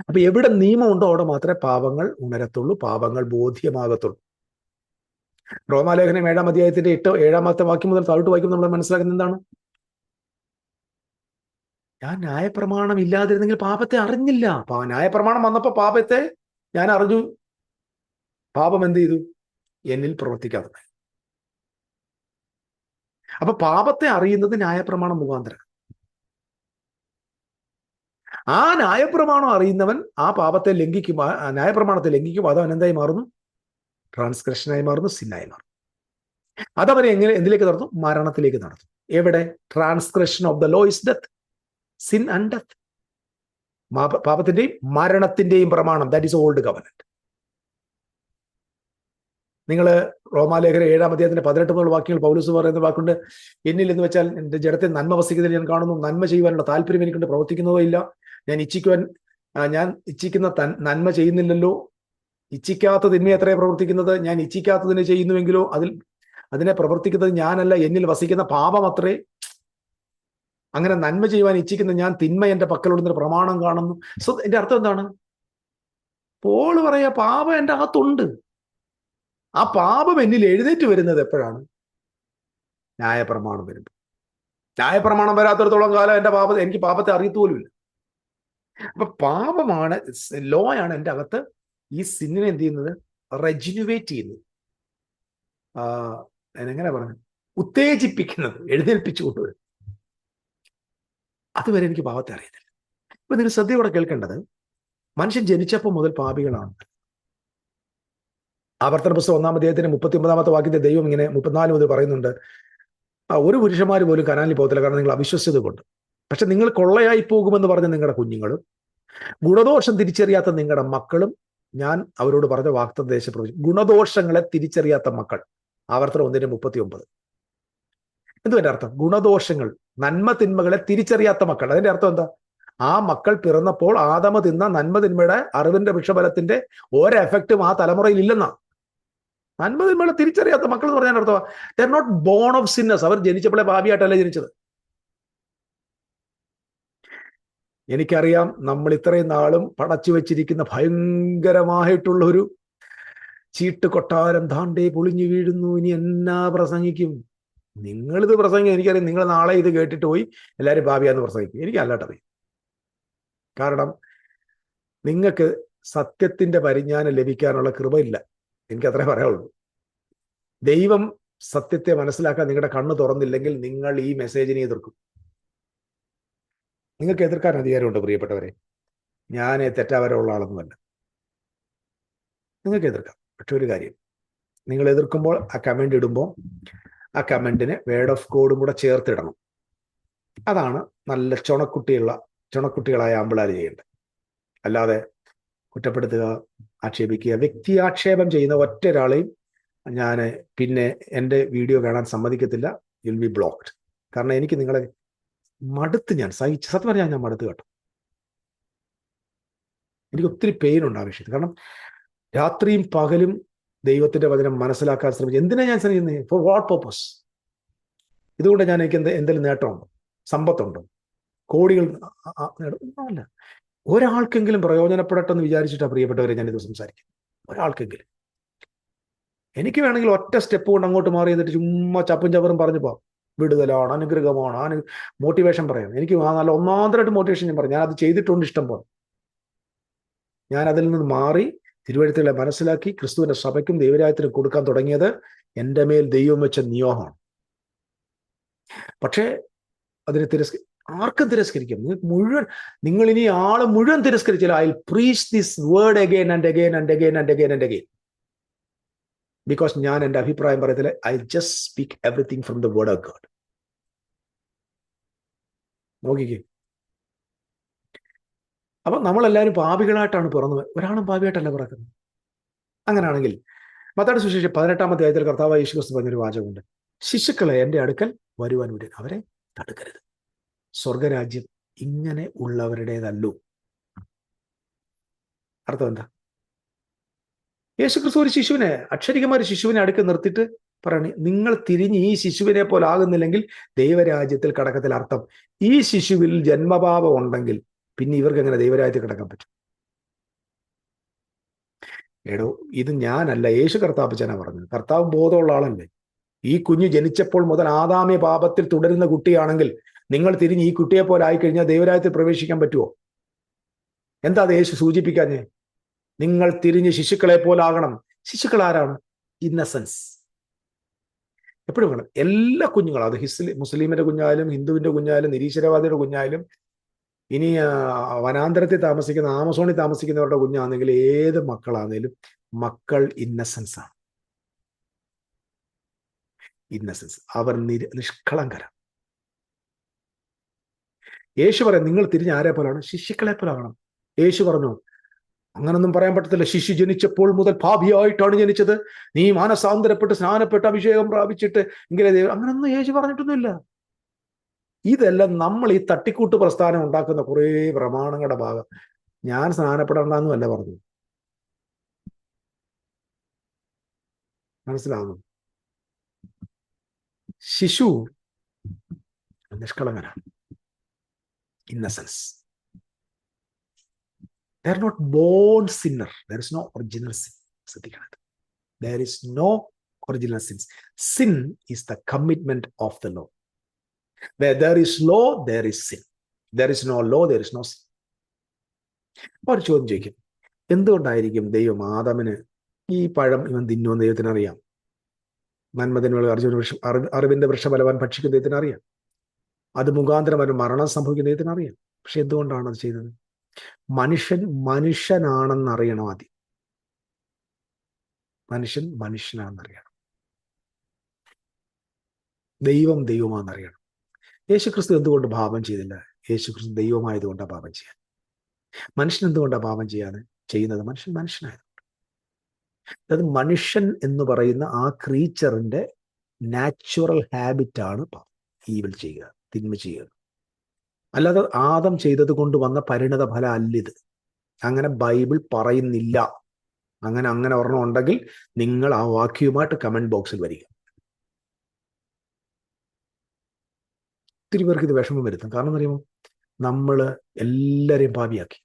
അപ്പൊ എവിടെ നിയമം ഉണ്ടോ അവിടെ മാത്രമേ പാപങ്ങൾ ഉണരത്തുള്ളൂ, പാപങ്ങൾ ബോധ്യമാകത്തുള്ളൂ. റോമാലേഖനം 7-ാം അധ്യായത്തിന്റെ 7-ാമത്തെ വാക്യം മുതൽ താഴോട്ട് വായിക്കുമ്പോൾ നമ്മൾ മനസ്സിലാക്കുന്നത് എന്താണ്? ഞാൻ ന്യായപ്രമാണം ഇല്ലാതിരുന്നെങ്കിൽ പാപത്തെ അറിഞ്ഞില്ല. ന്യായപ്രമാണം വന്നപ്പോ പാപത്തെ ഞാൻ അറിഞ്ഞു. പാപം എന്ത് ചെയ്തു? എന്നിൽ പ്രവർത്തിക്കാതെ. അപ്പൊ പാപത്തെ അറിയുന്നത് ന്യായപ്രമാണം മുഖാന്തരം. ആ ന്യായപ്രമാണം അറിയുന്നവൻ ആ പാപത്തെ ലംഘിക്കും, ന്യായപ്രമാണത്തെ ലംഘിക്കും. അത് അവൻ എന്തായി മാറുന്നു? ട്രാൻസ്ഗ്രഷനായി മാറുന്നു, സിന്നായി മാറുന്നു. അതവനെ എന്തിലേക്ക് നടത്തും? മരണത്തിലേക്ക് നടത്തും. എവിടെ? Transgression of the law is death. Sin and death. പാപത്തിന്റെയും മരണത്തിന്റെയും പ്രമാണം, ദാറ്റ് ഈസ് ഓൾഡ് കവനന്റ്. നിങ്ങൾ റോമാലേഖനം 7-ാം അധ്യായത്തിന്റെ 18 മുതൽ വാക്യങ്ങൾ പൗലോസ് പറയുന്ന വാക്കുണ്ട്, എന്നിൽ എന്ന് വെച്ചാൽ എന്റെ ജഡത്തെ നന്മ വസിക്കുന്നതിൽ ഞാൻ കാണുന്നു, നന്മ ചെയ്യുവാനുള്ള താല്പര്യം എനിക്കൊണ്ട് പ്രവർത്തിക്കുന്നതോ ഇല്ല. ഞാൻ ഇച്ഛിക്കുന്ന നന്മ ചെയ്യുന്നില്ലല്ലോ, ഇച്ഛിക്കാത്ത തിന്മ എത്രയാണ് പ്രവർത്തിക്കുന്നത്? ഞാൻ ഇച്ഛിക്കാത്തതിനെ ചെയ്യുന്നുവെങ്കിലോ അതിനെ പ്രവർത്തിക്കുന്നത് ഞാനല്ല, എന്നിൽ വസിക്കുന്ന പാപം അത്രേ. അങ്ങനെ നന്മ ചെയ്യുവാൻ ഇച്ഛിക്കുന്ന ഞാൻ തിന്മ എന്റെ പക്കലുള്ളൊരു പ്രമാണം കാണുന്നു. സോ എന്റെ അർത്ഥം എന്താണ്? പോൾ പറയാ, പാപം എന്റെ അകത്തുണ്ട്. ആ പാപം എന്നിൽ എഴുന്നേറ്റ് വരുന്നത് എപ്പോഴാണ്? ന്യായപ്രമാണം വരുമ്പോൾ. ന്യായപ്രമാണം വരാത്തിടത്തോളം കാലം എനിക്ക് പാപത്തെ അറിയത്തുപോലുമില്ല. അപ്പൊ പാപമാണ്, ലോ ആണ് എൻ്റെ അകത്ത് ഈ സിന്നിനെ എന്ത് ചെയ്യുന്നത്? റെജിനുവേറ്റ് ചെയ്യുന്നത്. എങ്ങനെ പറഞ്ഞു? ഉത്തേജിപ്പിക്കുന്നത്, എഴുന്നേൽപ്പിച്ചു കൊണ്ടുവരും. അതുവരെ എനിക്ക് പാപത്തെ അറിയത്തില്ല. ഇപ്പൊ നിങ്ങൾ ശ്രദ്ധയോടെ കേൾക്കേണ്ടത്, മനുഷ്യൻ ജനിച്ചപ്പോൾ മുതൽ പാപികളാണ്. ആവർത്തന പുസ്തകം 1-ാം അധ്യായത്തിന് 39-ാമത്തെ വാക്യത്തെ ദൈവം ഇങ്ങനെ 34 മുതൽ പറയുന്നുണ്ട്, ഒരു പുരുഷന്മാർ പോലും കനാനിൽ പോകത്തില്ല, കാരണം നിങ്ങൾ അവിശ്വസ്യത കൊണ്ട്. പക്ഷെ നിങ്ങൾ കൊള്ളയായി പോകുമെന്ന് പറഞ്ഞ നിങ്ങളുടെ കുഞ്ഞുങ്ങളും ഗുണദോഷം തിരിച്ചറിയാത്ത നിങ്ങളുടെ മക്കളും ഞാൻ അവരോട് പറഞ്ഞ വാഗ്ദത്തദേശ പ്രവചിച്ചു. ഗുണദോഷങ്ങളെ തിരിച്ചറിയാത്ത മക്കൾ. ആവർത്തനം 1-39. എന്തുവന്റെ അർത്ഥം? ഗുണദോഷങ്ങൾ, നന്മ തിന്മകളെ തിരിച്ചറിയാത്ത മക്കൾ. അതിന്റെ അർത്ഥം എന്താ? ആ മക്കൾ പിറന്നപ്പോൾ ആദമ തിന്ന നന്മ തിന്മയുടെ അറിവിന്റെ വൃക്ഷഫലത്തിന്റെ ഒരു എഫക്റ്റും ആ തലമുറയിൽ ഇല്ലെന്നാ. നന്മ തിന്മകളെ തിരിച്ചറിയാത്ത മക്കൾ എന്ന് പറഞ്ഞാൽ അർത്ഥം, they are not born of sinners. അവർ ജനിച്ചപ്പോഴേ പാപിയായിട്ടല്ല ജനിച്ചത്. എനിക്കറിയാം, നമ്മൾ ഇത്രയും നാളും പടച്ചു വെച്ചിരിക്കുന്ന ഭയങ്കരമായിട്ടുള്ള ഒരു ചീട്ട് കൊട്ടാരം താണ്ടേ പൊളിഞ്ഞു വീഴുന്നു, ഇനി എന്നാ പ്രസംഗിക്കും? നിങ്ങളിത് പ്രസംഗിക്കും, എനിക്കറിയാം. നിങ്ങൾ നാളെ ഇത് കേട്ടിട്ട് പോയി എല്ലാവരും ഭാവിയാന്ന് പ്രസംഗിക്കും. എനിക്ക് അല്ലാട്ടറിയാം. കാരണം നിങ്ങൾക്ക് സത്യത്തിന്റെ പരിജ്ഞാനം ലഭിക്കാനുള്ള കൃപയില്ല. എനിക്ക് അത്രേ പറയാനുള്ളൂ. ദൈവം സത്യത്തെ മനസ്സിലാക്കാൻ നിങ്ങളുടെ കണ്ണ് തുറന്നില്ലെങ്കിൽ നിങ്ങൾ ഈ മെസ്സേജിനെ എതിർക്കും. നിങ്ങൾക്ക് എതിർക്കാൻ അധികാരമുണ്ട് പ്രിയപ്പെട്ടവരെ. ഞാൻ തെറ്റാവരമുള്ള ആളൊന്നുമല്ല. നിങ്ങൾക്ക് എതിർക്കാം. പക്ഷെ ഒരു കാര്യം, നിങ്ങൾ എതിർക്കുമ്പോൾ ആ കമന്റ് ഇടുമ്പോൾ ആ കമന്റിന് വേർഡ് ഓഫ് ഗോഡും കൂടെ ചേർത്തിടണം. അതാണ് നല്ല ചുണക്കുട്ടികളായ ആമ്പിളാർ ചെയ്യേണ്ടത്. അല്ലാതെ കുറ്റപ്പെടുത്തുക, ആക്ഷേപിക്കുക, വ്യക്തി ആക്ഷേപം ചെയ്യുന്ന ഒറ്റ ഒരാളെയും ഞാൻ പിന്നെ എൻ്റെ വീഡിയോ കാണാൻ സമ്മതിക്കത്തില്ല. You'll be blocked. കാരണം എനിക്ക് നിങ്ങളെ മടുത്ത്, ഞാൻ സത്യം പറഞ്ഞാൽ ഞാൻ മടുത്ത് കേട്ടോ. എനിക്ക് ഒത്തിരി പെയിൻ ഉണ്ട് ആ വിഷയത്തിൽ. കാരണം രാത്രിയും പകലും ദൈവത്തിന്റെ വചനം മനസ്സിലാക്കാൻ ശ്രമിച്ചു. എന്തിനാ ഞാൻ ശ്രമിക്കുന്നത്? For what purpose? ഇതുകൊണ്ട് എനിക്ക് എന്തെങ്കിലും നേട്ടമുണ്ടോ? സമ്പത്തുണ്ടോ? കോടികൾ അല്ല. ഒരാൾക്കെങ്കിലും പ്രയോജനപ്പെടട്ടെ എന്ന് വിചാരിച്ചിട്ടാണ് പ്രിയപ്പെട്ടവരെ ഞാനിത് സംസാരിക്കുന്നത്. ഒരാൾക്കെങ്കിലും. എനിക്ക് വേണമെങ്കിൽ ഒറ്റ സ്റ്റെപ്പ് കൊണ്ട് അങ്ങോട്ട് മാറി എന്നിട്ട് ചുമ്മാ ചപ്പും ചവറും പറഞ്ഞു പോവാം. വിടുതലാണ്, അനുഗ്രഹമാണ്, മോട്ടിവേഷൻ പറയാം. എനിക്ക് നല്ല ഒന്നാന്തരമായിട്ട് മോട്ടിവേഷൻ ഞാൻ പറയാം. ഞാൻ അത് ചെയ്തിട്ടുണ്ട് ഇഷ്ടം പോലെ. ഞാൻ അതിൽ നിന്ന് മാറി തിരുവഴുത്തുകളെ മനസ്സിലാക്കി ക്രിസ്തുവിന്റെ സഭയ്ക്കും ദൈവരാജ്യത്തിനും കൊടുക്കാൻ തുടങ്ങിയത് എൻ്റെ മേൽ ദൈവം വെച്ച നിയോഗമാണ്. പക്ഷേ അതിനെ ആർക്കും തിരസ്കരിക്കും. നിങ്ങൾ ഇനി ആള് മുഴുവൻ തിരസ്കരിച്ചില്ല. I will preach this word again and again and again and again and again. Because ഞാൻ എൻ്റെ അഭിപ്രായം പറയത്തില്ല. I just speak everything from the word of God. നോക്കിക്കേ. അപ്പൊ നമ്മളെല്ലാവരും പാപികളായിട്ടാണ് പിറന്നത്. ഒരാളും പാപിയായിട്ടല്ല പിറക്കുന്നത്. അങ്ങനെയാണെങ്കിൽ മത്തായിയുടെ സുവിശേഷം 18-ാം അധ്യായത്തിൽ കർത്താവായ യേശു ക്രിസ്തു പറഞ്ഞൊരു വാചകമുണ്ട്, ശിശുക്കളെ എൻ്റെ അടുക്കൽ വരുവാൻ വിടുക, അവരെ തടുക്കരുത്, സ്വർഗരാജ്യം ഇങ്ങനെ ഉള്ളവരുടേതല്ലോ. അർത്ഥം എന്താ? യേശു ക്രിസ്തു ഒരു ശിശുവിനെ, അക്ഷരികമായ ഒരു ശിശുവിനെ അടുക്ക് നിർത്തിയിട്ട് പറയണേ, നിങ്ങൾ തിരിഞ്ഞ് ഈ ശിശുവിനെ പോലെ ആകുന്നില്ലെങ്കിൽ ദൈവരാജ്യത്തിൽ കടക്കത്തിൽ. അർത്ഥം, ഈ ശിശുവിൽ ജന്മപാപം ഉണ്ടെങ്കിൽ പിന്നെ ഇവർക്ക് എങ്ങനെ ദൈവരാജ്യത്തിൽ കിടക്കാൻ പറ്റും? എടോ, ഇത് ഞാനല്ല, യേശു കർത്താപ്പച്ചനാ പറഞ്ഞത്. കർത്താവ് ബോധമുള്ള ആളല്ലേ. ഈ കുഞ്ഞ് ജനിച്ചപ്പോൾ മുതൽ ആദാമ്യ പാപത്തിൽ തുടരുന്ന കുട്ടിയാണെങ്കിൽ നിങ്ങൾ തിരിഞ്ഞ് ഈ കുട്ടിയെ പോലെ ആയിക്കഴിഞ്ഞാൽ ദൈവരാജ്യത്തിൽ പ്രവേശിക്കാൻ പറ്റുമോ? എന്താ അത് യേശു സൂചിപ്പിക്കാഞ്ഞേ? നിങ്ങൾ തിരിഞ്ഞ് ശിശുക്കളെ പോലാകണം. ശിശുക്കൾ ആരാണ്? ഇന്നസെൻസ്. എപ്പോഴും വേണം എല്ലാ കുഞ്ഞുങ്ങളും, അത് മുസ്ലിമിന്റെ കുഞ്ഞായാലും ഹിന്ദുവിന്റെ കുഞ്ഞായാലും നിരീശ്വരവാദിയുടെ കുഞ്ഞായാലും ഇനി വനാന്തരത്തിൽ താമസിക്കുന്ന ആമസോണിൽ താമസിക്കുന്നവരുടെ കുഞ്ഞാണെങ്കിൽ ഏത് മക്കളാണെങ്കിലും മക്കൾ ഇന്നസെൻസ് ആണ്. ഇന്നസെൻസ്. അവർ നിഷ്കളങ്കരാണ്. യേശു പറയാം, നിങ്ങൾ തിരിഞ്ഞ് ആരെ പോലാണ്? ശിശുക്കളെ പോലാകണം. യേശു പറഞ്ഞു, അങ്ങനൊന്നും പറയാൻ പറ്റത്തില്ല. ശിശു ജനിച്ചപ്പോൾ മുതൽ പാപിയായിട്ടാണ് ജനിച്ചത്, നീ മാനസാന്തരപ്പെട്ട് സ്നാനപ്പെട്ട് അഭിഷേകം പ്രാപിച്ചിട്ട് ഇങ്ങനെ അങ്ങനൊന്നും യേശു പറഞ്ഞിട്ടൊന്നുമില്ല. ഇതെല്ലാം നമ്മൾ ഈ തട്ടിക്കൂട്ട് പ്രസ്ഥാനം ഉണ്ടാക്കുന്ന കുറേ പ്രമാണങ്ങളുടെ ഭാഗം. ഞാൻ സ്നാനപ്പെടണ്ടെന്നുമല്ല പറഞ്ഞു. മനസ്സിലാവുന്നു? ശിശു നിഷ്കളങ്കനാണ്, innocence. They are not born sinner. There is no original sin. ശ്രദ്ധിക്കണം, there is no original sin. Sin is the commitment of the law. Where there is law, there is sin. There is no law, there is no sin. ഒരു ചോദ്യം ചോദിക്കും, എന്തുകൊണ്ടായിരിക്കും ദൈവം ആദാമിന് ഈ പഴം ഇവൻ തിന്നുമെന്ന് ദൈവത്തിന് അറിയാം? നന്മതിനുള്ള അറിവിന്റെ വൃക്ഷഫലവാൻ ഭക്ഷിക്കുന്ന ദൈവത്തിന് അറിയാം. അത് മുഖാന്തരം അവന് മരണം സംഭവിക്കുന്ന ദൈവത്തിന് അറിയാം. പക്ഷെ എന്തുകൊണ്ടാണ് അത് ചെയ്തത്? മനുഷ്യനാണെന്ന് അറിയണം. ആദ്യം മനുഷ്യനാണെന്നറിയണം. ദൈവമാണെന്നറിയണം. യേശുക്രിസ്തു എന്തുകൊണ്ട് പാപം ചെയ്തില്ല? യേശുക്രിസ്തു ദൈവമായതുകൊണ്ടാണ് പാപം ചെയ്യാൻ. മനുഷ്യൻ എന്തുകൊണ്ടാണ് പാപം ചെയ്യുന്നത്? മനുഷ്യനായതുകൊണ്ട്. അതായത് മനുഷ്യൻ എന്ന് പറയുന്ന ആ ക്രീച്ചറിന്റെ നാച്ചുറൽ ഹാബിറ്റാണ് പാപം, ഈവിൾ ചെയ്യുക, തിന്മ ചെയ്യുക. അല്ലാതെ ആദം ചെയ്തത് കൊണ്ട് വന്ന പരിണത ഫലം അല്ലിത്. അങ്ങനെ ബൈബിൾ പറയുന്നില്ല. അങ്ങനെ ഒരെണ്ണം ഉണ്ടെങ്കിൽ നിങ്ങൾ ആ വാക്യവുമായിട്ട് കമന്റ് ബോക്സിൽ വരിക. ഒത്തിരി പേർക്ക് ഇത് വിഷമം വരുത്തും. കാരണം എന്ന് പറയുമ്പോൾ നമ്മൾ എല്ലാവരെയും പാപിയാക്കി.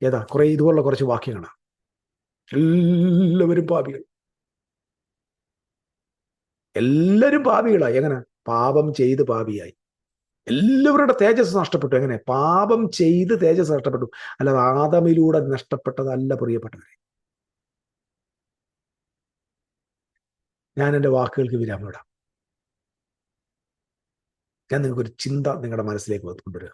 ഏതാ കുറെ ഇതുപോലുള്ള കുറച്ച് വാക്യങ്ങളാണ്. എല്ലാവരും പാപികൾ, എല്ലാവരും പാപികളായി. എങ്ങനെ? പാപം ചെയ്ത് പാപിയായി. എല്ലാവരുടെ തേജസ് നഷ്ടപ്പെട്ടു. എങ്ങനെ? പാപം ചെയ്ത് തേജസ് നഷ്ടപ്പെട്ടു. അല്ലാതെ ആദമിലൂടെ നഷ്ടപ്പെട്ടതല്ല പ്രിയപ്പെട്ടവരെ. ഞാൻ എൻ്റെ വാക്കുകൾക്ക് വിരാമം ഇടാം. ഞാൻ നിങ്ങൾക്കൊരു ചിന്ത നിങ്ങളുടെ മനസ്സിലേക്ക് കൊണ്ടുവരിക.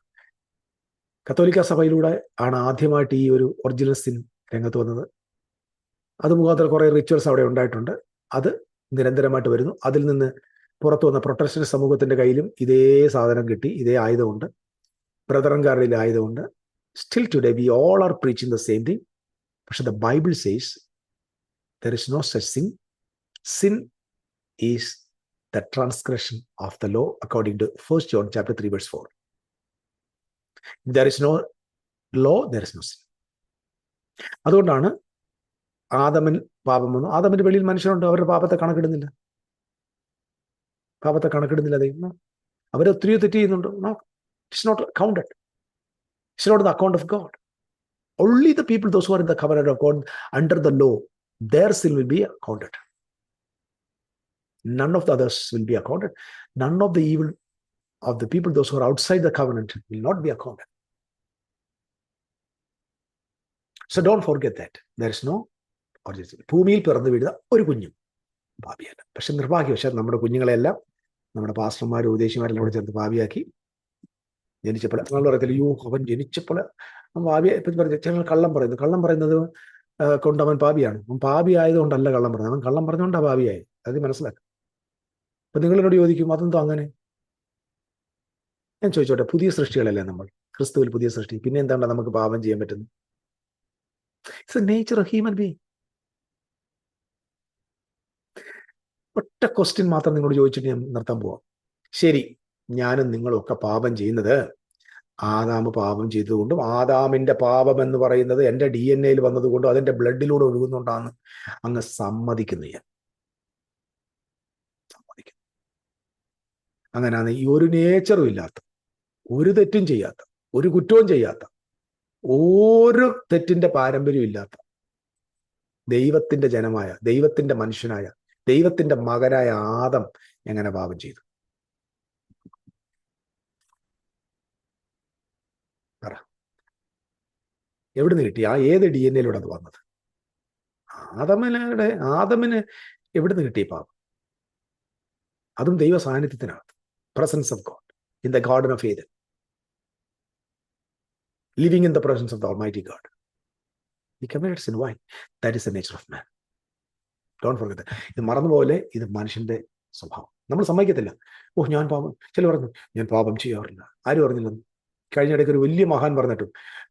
കത്തോലിക്ക സഭയിലൂടെ ആണ് ആദ്യമായിട്ട് ഈ ഒരു ഒറിജിനൽ സിൻ രംഗത്ത് വന്നത്. അത് മുഖാന്തരം കുറെ റിച്വൽസ് അവിടെ ഉണ്ടായിട്ടുണ്ട്. അത് നിരന്തരമായിട്ട് വരുന്നു. അതിൽ നിന്ന് പുറത്തു വന്ന പ്രൊട്ടസ്റ്റന്റ് സമൂഹത്തിന്റെ കയ്യിലും ഇതേ സാധനം കിട്ടി, ഇതേ ആയുധമുണ്ട്, ബ്രദറൻകാരുടെ ആയുധമുണ്ട്. Still today we all are preaching the same thing. പക്ഷെ the Bible says there is no such thing. Sin is the transgression of the law according to 1 John chapter 3 verse 4. If there is no law, there is no sin. അതുകൊണ്ടാണ് ആദമിൻ പാപം വന്നു. ആദമിന്റെ വെളിയിൽ മനുഷ്യരുണ്ട്, അവരുടെ പാപത്തെ കണക്കിടുന്നില്ല. ദൈവം അവരെ ഒത്തിരി തെറ്റ് ചെയ്യുന്നുണ്ട്. No, it's not counted. It's not the account of God. Only the people, those who are in the covenant of God under the law, their sin will be accounted. None of the others will be accounted. None of the evil of the people, those who are outside the covenant, will not be accounted. So don't forget that. There is no original. ഭൂമിയിൽ പിറന്നു വീഴുന്ന ഒരു കുഞ്ഞും പാപിയല്ല. പക്ഷെ നിർഭാഗ്യവശാൽ നമ്മുടെ കുഞ്ഞുങ്ങളെല്ലാം നമ്മുടെ പാസ്റ്റർമാരും ഉപദേശിമാരെല്ലാം കൂടെ ചേർത്ത് പാപിയാക്കി. ജനിച്ചപ്പോൾ നമ്മൾ പറയത്തില്ല, യോ അവൻ ജനിച്ചപ്പോൾ പാപിയെ പറഞ്ഞു. ചില കള്ളം പറയുന്നത് കൊണ്ട് അവൻ പാപിയാണ്. അവൻ പാപി ആയതുകൊണ്ടല്ല കള്ളം പറഞ്ഞത്, അവൻ കള്ളം പറഞ്ഞുകൊണ്ടാണ് പാപിയായി. അത് മനസ്സിലാക്കുക. അപ്പൊ നിങ്ങളോട് ചോദിക്കും, അതെന്തോ അങ്ങനെ? ഞാൻ ചോദിച്ചോട്ടെ, പുതിയ സൃഷ്ടികളല്ലേ നമ്മൾ? ക്രിസ്തുവിൽ പുതിയ സൃഷ്ടി. പിന്നെ എന്താണ് നമുക്ക് പാപം ചെയ്യാൻ പറ്റുന്നത്? It's A nature of human being. ഒറ്റ ക്വസ്റ്റ്യൻ മാത്രം നിങ്ങളോട് ചോദിച്ചിട്ട് ഞാൻ നിർത്താൻ പോവാം. ശരി, ഞാനും നിങ്ങളും ഒക്കെ പാപം ചെയ്യുന്നത് ആദാമ് പാപം ചെയ്തതുകൊണ്ടും ആദാമിന്റെ പാപം എന്ന് പറയുന്നത് എൻ്റെ DNA വന്നതുകൊണ്ടും അതിന്റെ ബ്ലഡിലൂടെ ഒഴുകുന്നുണ്ടാന്ന് അങ്ങ് സമ്മതിക്കുന്നു. ഞാൻ അങ്ങനെയാണ് ഈ ഒരു നേച്ചറും ഇല്ലാത്ത, ഒരു തെറ്റും ചെയ്യാത്ത, ഒരു കുറ്റവും ചെയ്യാത്ത, ഒരു തെറ്റിന്റെ പാരമ്പര്യം ഇല്ലാത്ത ദൈവത്തിന്റെ ജനമായ, ദൈവത്തിന്റെ മനുഷ്യനായ, ദൈവത്തിന്റെ മകനായ ആദം എങ്ങനെ പാപം ചെയ്തു? പറ, എവിടുന്ന് കിട്ടി? ആ ഏത് DNA അത് വന്നത്? ആദമിന് എവിടുന്ന് കിട്ടി പാപം? അതും ദൈവ സാന്നിധ്യത്തിനകത്ത്. Presence of God in the Garden of Eden, living in the presence of the Almighty God. He committed sin. Why? That is the nature of man. Don't forget that. ഇത് മറന്നുപോലെ, ഇത് മനുഷ്യന്റെ സ്വഭാവം. നമ്മൾ സമ്മതിക്കത്തില്ല. ഞാൻ പാപം, ചില പറഞ്ഞു ഞാൻ പാപം ചെയ്യാറില്ല. ആരും പറഞ്ഞില്ലെന്ന്. കഴിഞ്ഞിടയ്ക്ക് ഒരു വലിയ മഹാൻ പറഞ്ഞിട്ടു,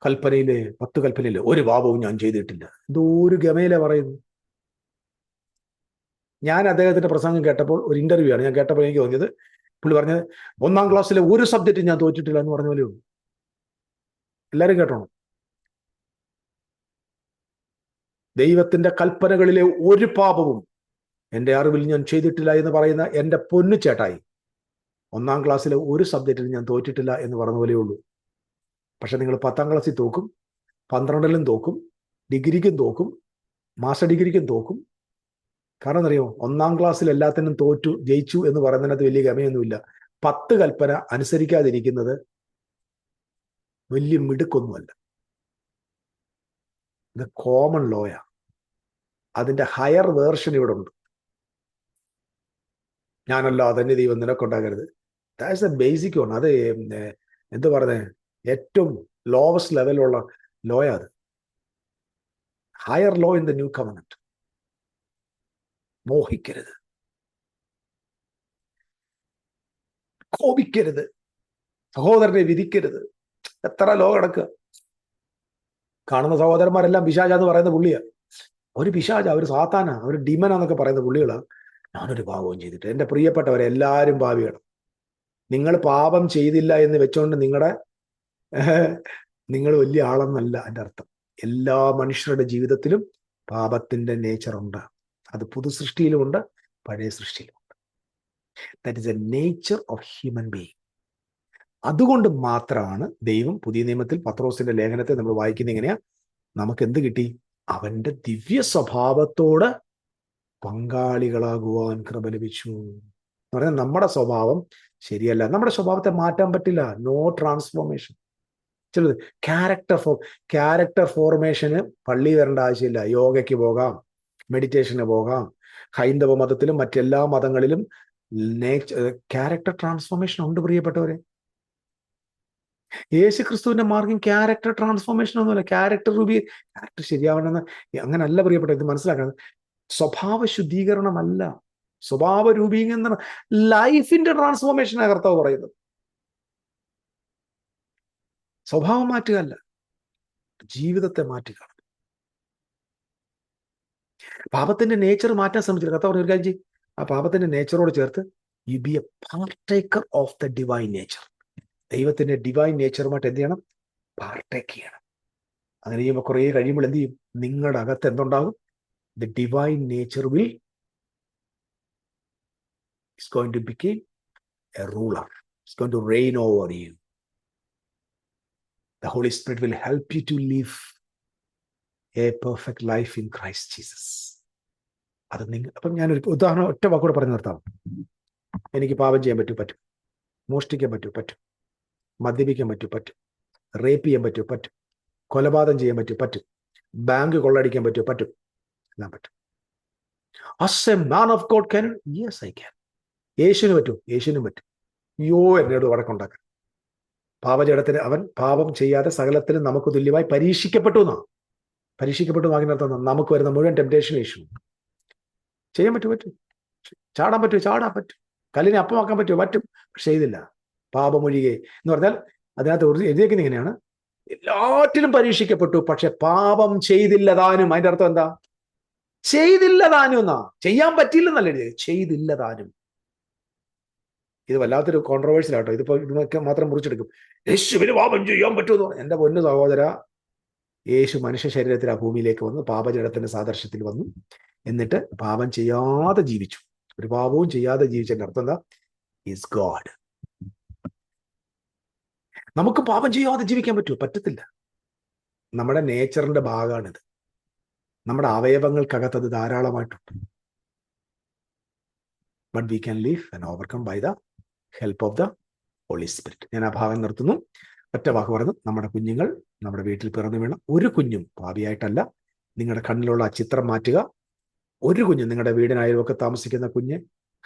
10 കൽപ്പനയില് ഒരു പാപവും ഞാൻ ചെയ്തിട്ടില്ല. എന്തോ ഒരു ഗമയില പറയുന്നു. ഞാൻ അദ്ദേഹത്തിന്റെ പ്രസംഗം കേട്ടപ്പോൾ, ഒരു ഇന്റർവ്യൂ ആണ് ഞാൻ കേട്ടപ്പോൾ എനിക്ക് തോന്നിയത്, പുള്ളി പറഞ്ഞത് 1ാം ക്ലാസ്സിലെ ഒരു സബ്ജക്റ്റ് ഞാൻ തോറ്റിട്ടില്ല എന്ന് പറഞ്ഞ പോലെ ഉള്ളൂ. എല്ലാവരും കേട്ടോണം. ദൈവത്തിന്റെ കൽപ്പനകളിലെ ഒരു പാപവും എൻ്റെ അറിവിൽ ഞാൻ ചെയ്തിട്ടില്ല എന്ന് പറയുന്ന എൻ്റെ പൊന്നു ചേട്ടായി, 1-ാം ക്ലാസ്സിലെ ഒരു സബ്ജക്റ്റിൽ ഞാൻ തോറ്റിട്ടില്ല എന്ന് പറഞ്ഞ പോലെയേ ഉള്ളൂ. പക്ഷെ നിങ്ങൾ 10-ാം ക്ലാസ്സിൽ തോക്കും, 12-ലും തോക്കും, ഡിഗ്രിക്കും തോക്കും, മാസ്റ്റർ ഡിഗ്രിക്കും തോക്കും. കാരണം അറിയോ, 1-ാം ക്ലാസ്സിൽ എല്ലാത്തിനും തോറ്റു ജയിച്ചു എന്ന് പറയുന്നതിനകത്ത് വലിയ ഗമയൊന്നുമില്ല. 10 കൽപ്പന അനുസരിക്കാതിരിക്കുന്നത് വലിയ മിടുക്കൊന്നുമല്ല. ഇത് കോമൺ ലോയാ. അതിന്റെ ഹയർ വേർഷൻ ഇവിടെ ഉണ്ട്. ഞാനല്ല തന്നെ ദൈവം നിനക്കുണ്ടാകരുത്. That's a basic one. അത് എന്ത് പറഞ്ഞേ, ഏറ്റവും ലോവസ്റ്റ് ലെവലുള്ള ലോയാ അത്. Higher law in the new covenant. മോഹിക്കരുത്, കോപിക്കരുത്, സഹോദരനെ വിധിക്കരുത്. എത്ര ലോ കിടക്കുക. കാണുന്ന സഹോദരന്മാരെല്ലാം പിശാചാന്ന് പറയുന്ന പുള്ളിയാ. ഒരു പിശാച, ഒരു സാത്താന, ഒരു ഡിമനാന്നൊക്കെ പറയുന്ന പുള്ളികളാ. ഞാനൊരു പാപവും ചെയ്തിട്ട്. എൻ്റെ പ്രിയപ്പെട്ടവരെ, എല്ലാവരും പാപിയാണ്. നിങ്ങൾ പാപം ചെയ്തില്ല എന്ന് വെച്ചോണ്ട് നിങ്ങൾ വലിയ ആളെന്നല്ല എൻ്റെ അർത്ഥം. എല്ലാ മനുഷ്യരുടെ ജീവിതത്തിലും പാപത്തിന്റെ നേച്ചറുണ്ട്. അത് പുതു സൃഷ്ടിയിലുമുണ്ട്, പഴയ സൃഷ്ടിയിലുമുണ്ട്. That is a nature of human being. അതുകൊണ്ട് മാത്രമാണ് ദൈവം പുതിയ നിയമത്തിൽ പത്രോസിന്റെ ലേഖനത്തെ നമ്മൾ വായിക്കുന്ന എങ്ങനെയാ, നമുക്ക് എന്ത് കിട്ടി? അവന്റെ ദിവ്യ സ്വഭാവത്തോട് പങ്കാളികളാകുവാൻ കൃപ ലഭിച്ചു എന്ന് പറഞ്ഞാൽ നമ്മുടെ സ്വഭാവം ശരിയല്ല. നമ്മുടെ സ്വഭാവത്തെ മാറ്റാൻ പറ്റില്ല. No transformation. ചിലത് ക്യാരക്ടർ ഫോർമേഷന് പള്ളി വരേണ്ട ആവശ്യമില്ല. യോഗയ്ക്ക് പോകാം, മെഡിറ്റേഷന് പോകാം. ഹൈന്ദവ മതത്തിലും മറ്റെല്ലാ മതങ്ങളിലും ക്യാരക്ടർ ട്രാൻസ്ഫോർമേഷൻ ഉണ്ട് പ്രിയപ്പെട്ടവരെ. യേശു ക്രിസ്തുവിന്റെ മാർഗം ക്യാരക്ടർ ട്രാൻസ്ഫോർമേഷൻ ഒന്നുമില്ല. ക്യാരക്ടർ ശരിയാവണമെന്ന് അങ്ങനല്ല പ്രിയപ്പെട്ട. ഇത് മനസ്സിലാക്കണം. സ്വഭാവ ശുദ്ധീകരണമല്ല, സ്വഭാവ രൂപീകരണം, ലൈഫിന്റെ ട്രാൻസ്ഫോർമേഷനാണ് കർത്താവ് പറയുന്നത്. സ്വഭാവം മാറ്റുകയല്ല, ജീവിതത്തെ മാറ്റുക. പാപത്തിന്റെ നേച്ചർ മാറ്റാൻ ശ്രമിച്ചില്ല. കർത്താവ് ഒരു കാര്യം ചെയ്യും, ആ പാപത്തിന്റെ നേച്ചറോട് ചേർത്ത് you be a partaker of the divine nature. ദൈവത്തിന്റെ ഡിവൈൻ നേച്ചറുമായിട്ട് എന്ത് ചെയ്യണം? പാർട്ടേക്ക് ചെയ്യണം. അങ്ങനെ ചെയ്യുമ്പോൾ കുറേ കഴിയുമ്പോൾ എന്ത് ചെയ്യും? നിങ്ങളുടെ അകത്ത് എന്തുണ്ടാകും? The divine nature is going to become a ruler. It's going to reign over you. The Holy Spirit will help you to live a perfect life in Christ Jesus. അത് അപ്പം ഞാനൊരു ഉദാഹരണം ഒറ്റ വാക്കൂടെ പറഞ്ഞു നിർത്താം. എനിക്ക് പാപം ചെയ്യാൻ പറ്റും. മോഷ്ടിക്കാൻ പറ്റും. മദ്യപിക്കാൻ പറ്റും. റേപ്പ് ചെയ്യാൻ പറ്റും. കൊലപാതകം ചെയ്യാൻ പറ്റും. ബാങ്ക് കൊള്ളടിക്കാൻ പറ്റും. As a man of God can? Yes, I can. യേശുവിന് പറ്റും. യോ എന്നോട് വഴക്കുണ്ടാക്കാൻ. പാപജടത്തിന് അവൻ പാപം ചെയ്യാതെ സകലത്തിലും നമുക്ക് തുല്യമായി പരീക്ഷിക്കപ്പെട്ടു വാങ്ങിനർത്ഥം നമുക്ക് വരുന്ന മുഴുവൻ ടെംപ്റ്റേഷൻ യേശു. ചെയ്യാൻ പറ്റും. ചാടാൻ പറ്റും. കല്ലിനെ അപ്പമാക്കാൻ പറ്റും. പക്ഷെ ചെയ്തില്ല. പാപമൊഴികെ എന്ന് പറഞ്ഞാൽ അതിനകത്ത് എഴുതിയേക്കുന്നത് ഇങ്ങനെയാണ്: എല്ലാറ്റിലും പരീക്ഷിക്കപ്പെട്ടു, പക്ഷെ പാപം ചെയ്തില്ല താനും. അതിന്റെ അർത്ഥം എന്താ? ചെയ്തില്ല താനും എന്നാ. ചെയ്യാൻ പറ്റിയില്ലെന്നല്ല എഴുതിയത്, ചെയ്തില്ല താനും. ഇത് വല്ലാത്തൊരു കോൺട്രവേഴ്സ്യൽ ആട്ടോ. ഇതിപ്പോ ഇതൊക്കെ മാത്രം മുറിച്ചെടുക്കും. യേശുവിന് പാപം ചെയ്യാൻ പറ്റുമെന്ന് പറഞ്ഞു. എൻ്റെ പൊന്നു സഹോദര, യേശു മനുഷ്യ ശരീരത്തിൽ ആ ഭൂമിയിലേക്ക് വന്നു, പാപജടത്തിന്റെ സാദൃശ്യത്തിൽ വന്നു. എന്നിട്ട് പാപം ചെയ്യാതെ ജീവിച്ചു. ഒരു പാപവും ചെയ്യാതെ ജീവിച്ചതിന്റെ അർത്ഥം എന്താ? Is God. നമുക്ക് പാപം ചെയ്യാതെ ജീവിക്കാൻ പറ്റത്തില്ല. നമ്മുടെ നേച്ചറിന്റെ ഭാഗമാണിത്. നമ്മുടെ അവയവങ്ങൾക്കകത്ത് അത് ധാരാളമായിട്ടുണ്ട്. But we can live and overcome by the help of the holy spirit. ഞാൻ ആ ഭാഗം നിർത്തുന്നു. ഒറ്റ വാക്ക് പറഞ്ഞു. നമ്മുടെ കുഞ്ഞുങ്ങൾ നമ്മുടെ വീട്ടിൽ പിറന്നു വീണ ഒരു കുഞ്ഞും പാപിയായിട്ടല്ല. നിങ്ങളുടെ കണ്ണിലുള്ള ആ ചിത്രം മാറ്റുക. ഒരു കുഞ്ഞും, നിങ്ങളുടെ വീടിന് അയൽവക്കെ താമസിക്കുന്ന കുഞ്ഞ്,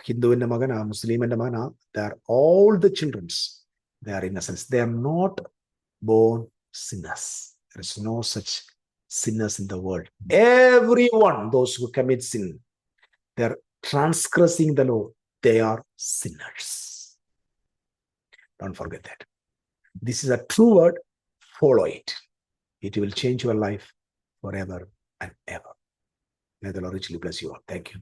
ഹിന്ദുവിന്റെ മകൻ, ആ മുസ്ലിമിന്റെ മകൻ, they are all the childrens. They are innocents. They are not born sinners. There is no such sinners in the world. Everyone, those who commit sin, they are transgressing the law. They are sinners. Don't forget that. This is a true word. Follow it. It will change your life forever and ever. May the Lord richly bless you all. Thank you.